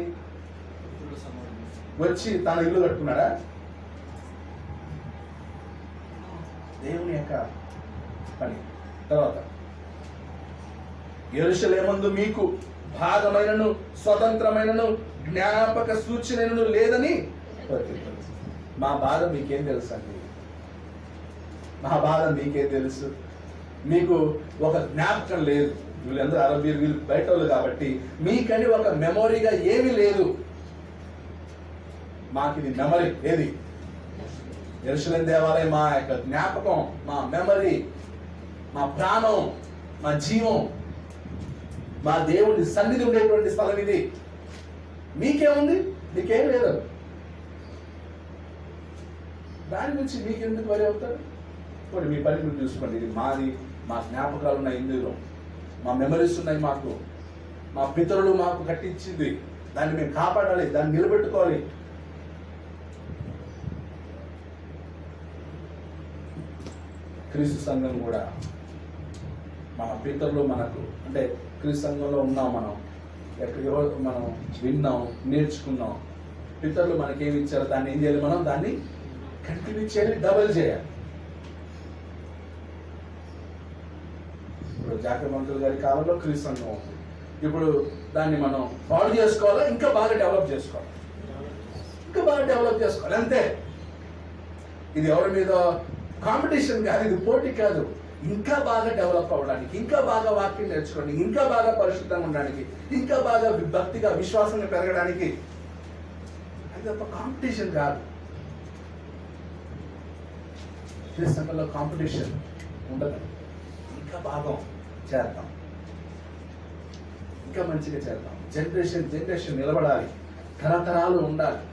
వచ్చి తన ఇల్లు కట్టుకున్నాడా? దేవుని యొక్క పని. తర్వాత యెరూషలేమందు మీకు భాగమైనను స్వతంత్రమైనను జ్ఞాపక సూచనను లేదని. మా బాధ మీకేం తెలుసు అండి? మా బాధ మీకేం తెలుసు? మీకు ఒక జ్ఞాపకం లేదు. వీళ్ళందరూ అరబీలు, వీళ్ళు బయట వాళ్ళు కాబట్టి మీకని ఒక మెమొరీగా ఏమీ లేదు. మాకు ఇది మెమరీ. ఏది? యెరూషలేము దేవాలయం మా యొక్క జ్ఞాపకం, మా మెమరీ, మా ప్రాణం, మా జీవం, మా దేవుడి సన్నిధి ఉండేటువంటి స్థలం ఇది. మీకేముంది? మీకేం లేదు. దాని గురించి మీకెందుకు వరి అవుతారు? ఇప్పుడు మీ పని మీరు చూసుకోండి. ఇది మాది, మా జ్ఞాపకాలు ఉన్నాయి ఇందులో, మా మెమరీస్ ఉన్నాయి మాకు, మా పితరులు మాకు కట్టించింది. దాన్ని మేము కాపాడాలి, దాన్ని నిలబెట్టుకోవాలి. క్రీస్తు సంఘం కూడా మన పితరులు మనకు, అంటే క్రీస్తు సంఘంలో ఉన్నాం మనం, ఎక్కడో మనం విన్నాం, నేర్చుకున్నాం. పితరులు మనకేమి ఇచ్చారో దాన్ని ఏం చేయాలి? మనం దాన్ని కంటిన్యూ చేయాలి, డబల్ చేయాలి. ఇప్పుడు జాకబ్ మంత్రులు గారి కాలంలో క్రీస్తు సంఘం ఉంది. ఇప్పుడు దాన్ని మనం పాడు చేసుకోవాలా, ఇంకా బాగా డెవలప్ చేసుకోవాలి, ఇంకా బాగా డెవలప్ చేసుకోవాలి. అంతే. ఇది ఎవరి మీద కాంపిటీషన్ కాదు, ఇది పోటీ కాదు. ఇంకా బాగా డెవలప్ అవ్వడానికి, ఇంకా బాగా వాక్యం నేర్చుకోవడానికి, ఇంకా బాగా పరిశుద్ధంగా ఉండడానికి, ఇంకా బాగా భక్తిగా విశ్వాసంగా పెరగడానికి. అది తప్ప కాంపిటీషన్ కాదు. క్రీస్తు సంఘంలో కాంపిటీషన్ ఉండదు. ఇంకా భాగం చేద్దాం, ఇంకా మంచిగా చేద్దాం. జనరేషన్ నిలబడాలి, తరతరాలు ఉండాలి.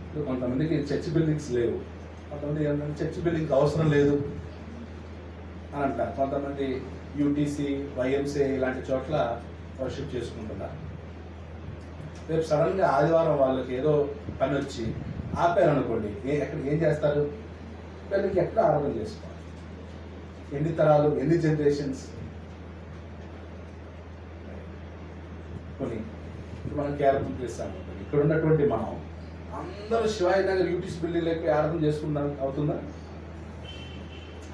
ఇప్పుడు కొంతమందికి చర్చ్ బిల్డింగ్స్ లేవు, కొంతమంది ఏంటంటే చర్చ్ బిల్డింగ్స్ అవసరం లేదు అని అంటారు. కొంతమంది యూటీసీ, వైఎంసీ ఇలాంటి చోట్ల వర్షిప్ చేసుకుంటున్నారు. రేపు సడన్గా ఆదివారం వాళ్ళకి ఏదో పని వచ్చి ఆపారనుకోండి, ఎక్కడ ఏం చేస్తారు? వీళ్ళకి ఎక్కడ ఆరాధన చేసుకోవాలి? ఎన్ని తరాలు, ఎన్ని జనరేషన్స్? కొన్ని ఇప్పుడు మనం కేరళం చేస్తాం. ఇక్కడ ఉన్నటువంటి మనం అందరూ శివాయి నగర్ యూటీసీ బిల్డింగ్లోకి ఆరాధన చేసుకుంటాం అవుతుందా?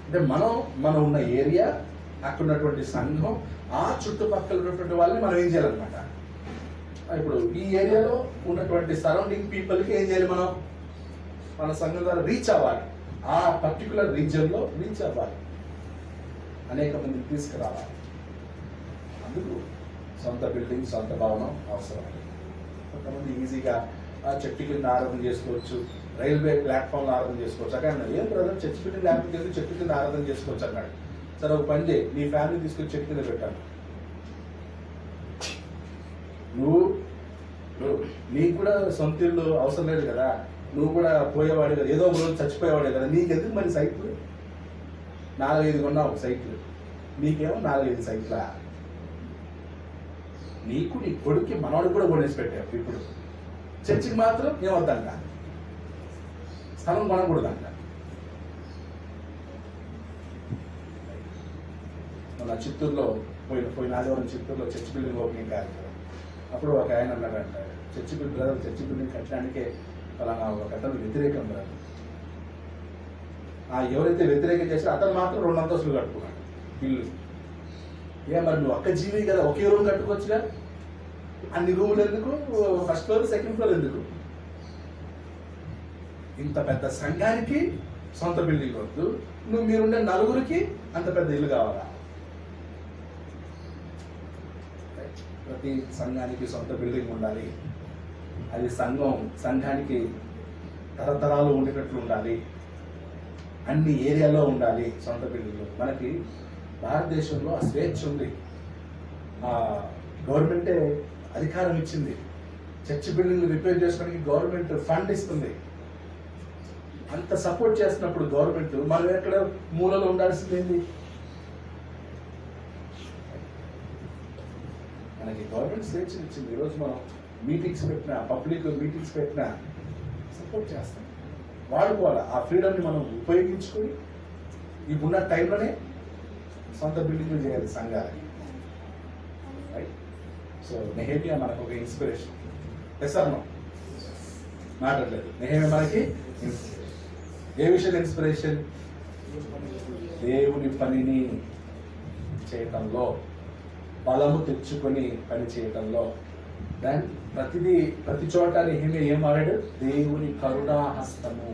అంటే మనం ఉన్న ఏరియా, అక్కడ ఉన్నటువంటి సంఘం, ఆ చుట్టుపక్కల ఉన్నటువంటి వాళ్ళని మనం ఏం చేయాలన్నమాట. ఇప్పుడు ఈ ఏరియాలో ఉన్నటువంటి సరౌండింగ్ పీపుల్కి ఏం చేయాలి? మన సంఘం ద్వారా రీచ్ అవ్వాలి, ఆ పర్టికులర్ రీజియన్లో రీచ్ అవ్వాలి, అనేక మందిని తీసుకురావాలి. అందుకు సొంత బిల్డింగ్, సొంత భవనం అవసరం. కొంతమంది ఈజీగా చెట్టు కింద ఆరాధన చేసుకోవచ్చు, రైల్వే ప్లాట్ఫామ్లో ఆరాధన చేసుకోవచ్చు. అక్కడ ఏం బ్రదర్ చర్చ్ బిల్డింగ్ లేకపోతే చెట్టు కింద ఆరాధన చేసుకోవచ్చు అన్నాడు. సరే ఒక పని చేయి, నీ ఫ్యామిలీ తీసుకొని చెట్టు కింద పెట్టాను. నీకు కూడా సొంత ఇల్లు అవసరం లేదు కదా, నువ్వు కూడా పోయేవాడు కదా, ఏదో ఒక రోజు చచ్చిపోయేవాడే కదా, నీకెందుకు మరి సైట్లు? 4-5 కొన్నావు సైట్లు, నీకేమో 4-5 సైట్లా? నీకు నీ కొడుక్కి మనవాడు కూడా కొనేసి పెట్టావు. ఇప్పుడు చర్చికి మాత్రం ఏమవుద్దంట, స్థలం కొనకూడదంట. మన చిత్తూరులో పోయిన ఆదివారం చిత్తూరులో చర్చ్ బిల్డింగ్ ఓపెనింగ్ కార్యక్రమం. అప్పుడు ఒక ఆయన అన్నాడంట, చర్చ్ బిల్డింగ్ కట్టడానికే ఫలానా ఒక అతను వ్యతిరేకం బ్రదర్. ఎవరైతే వ్యతిరేకం చేశారో అతను మాత్రం 2 అంతస్తులు కట్టుకున్నాడు ఇల్లు. మరి నువ్వు ఒక్క జీవి కదా, ఒకే రూమ్ కట్టుకోవచ్చుగా, అన్ని రూములు ఎందుకు? ఫస్ట్ ఫ్లోర్, సెకండ్ ఫ్లోర్ ఎందుకు? ఇంత పెద్ద సంఘానికి సొంత బిల్డింగ్ వద్దు, మీరుండే 4గురికి అంత పెద్ద ఇల్లు కావాలా? ప్రతి సంఘానికి సొంత బిల్డింగ్ ఉండాలి. అది సంఘానికి తరతరాలు ఉండేటట్లు ఉండాలి. అన్ని ఏరియాలో ఉండాలి సొంత బిల్డింగ్లు. మనకి భారతదేశంలో ఆ స్వేచ్ఛ ఉంది. గవర్నమెంటే అధికారం ఇచ్చింది. చర్చ్ బిల్డింగ్లు రిపేర్ చేసుకోవడానికి గవర్నమెంట్ ఫండ్ ఇస్తుంది. అంత సపోర్ట్ చేస్తున్నప్పుడు గవర్నమెంట్, మనం ఎక్కడ మూలలో ఉండాల్సిందేంది? మనకి గవర్నమెంట్ స్వేచ్ఛ ఇచ్చింది. ఈరోజు మనం మీటింగ్స్ పెట్టినా, పబ్లిక్ మీటింగ్స్ పెట్టినా సపోర్ట్ చేస్తాం. వాడుకోవాలి ఆ ఫ్రీడమ్ని మనం ఉపయోగించుకొని ఇప్పుడున్న టైంలోనే సొంత బిల్డింగ్లు చేయాలి సంఘాలకి. రైట్? సో నెహెమియా మనకు ఒక ఇన్స్పిరేషన్. ఎస్ఆర్నో మాట్లాడలేదు. నెహెమియా మనకి ఏ విషయం ఇన్స్పిరేషన్? దేవుని పనిని చేయటంలో, బలము తెచ్చుకొని పని చేయటంలో. దాని ప్రతి చోట నెహెమియా ఏం మారాడు? దేవుని కరుణాహస్తము.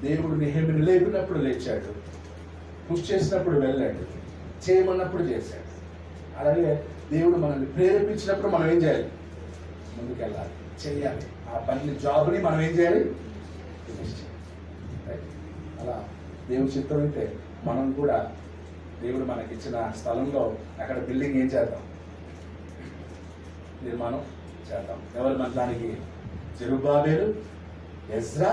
దేవుడు నెహెమియాను లేపినప్పుడు లేచాడు, పుష్ చేసినప్పుడు వెళ్ళాడు, చేయమన్నప్పుడు చేశాడు. అలాగే దేవుడు మనల్ని ప్రేరేపించినప్పుడు మనం ఏం చేయాలి? ముందుకెళ్ళాలి, చేయాలి. ఆ పని జాబ్ని మనం ఏం చేయాలి? అలా దేవుడి చిత్తం అయితే మనం కూడా దేవుడు మనకిచ్చిన స్థలంలో అక్కడ బిల్డింగ్ ఏం చేద్దాం? నిర్మాణం చేద్దాం. ఎవరు మన దానికి? జెరుబ్బాబెలు, ఎజ్రా.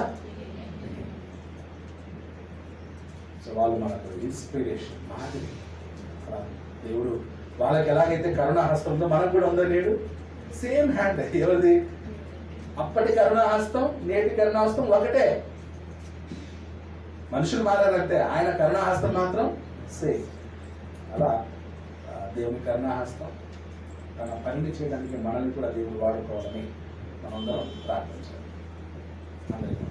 సో వాళ్ళు మనకు ఇన్స్పిరేషన్, మాదిరి. దేవుడు వాళ్ళకి ఎలాగైతే కరుణాహస్తంతో మనకు కూడా ఉందో లేడు? Same hand. ఎవరిది? అప్పటి కరుణాహస్తం, నేటి కరుణాహస్తం ఒకటే. మనుషులు మారారంటే, ఆయన కరుణాహస్తం మాత్రం సేమ్. అలా దేవుని కరుణాహస్తం తన పనిని చేయడానికి మనల్ని కూడా దేవుడు వాడుకోవాలని మనందరం ప్రార్థించాలి. అందరికీ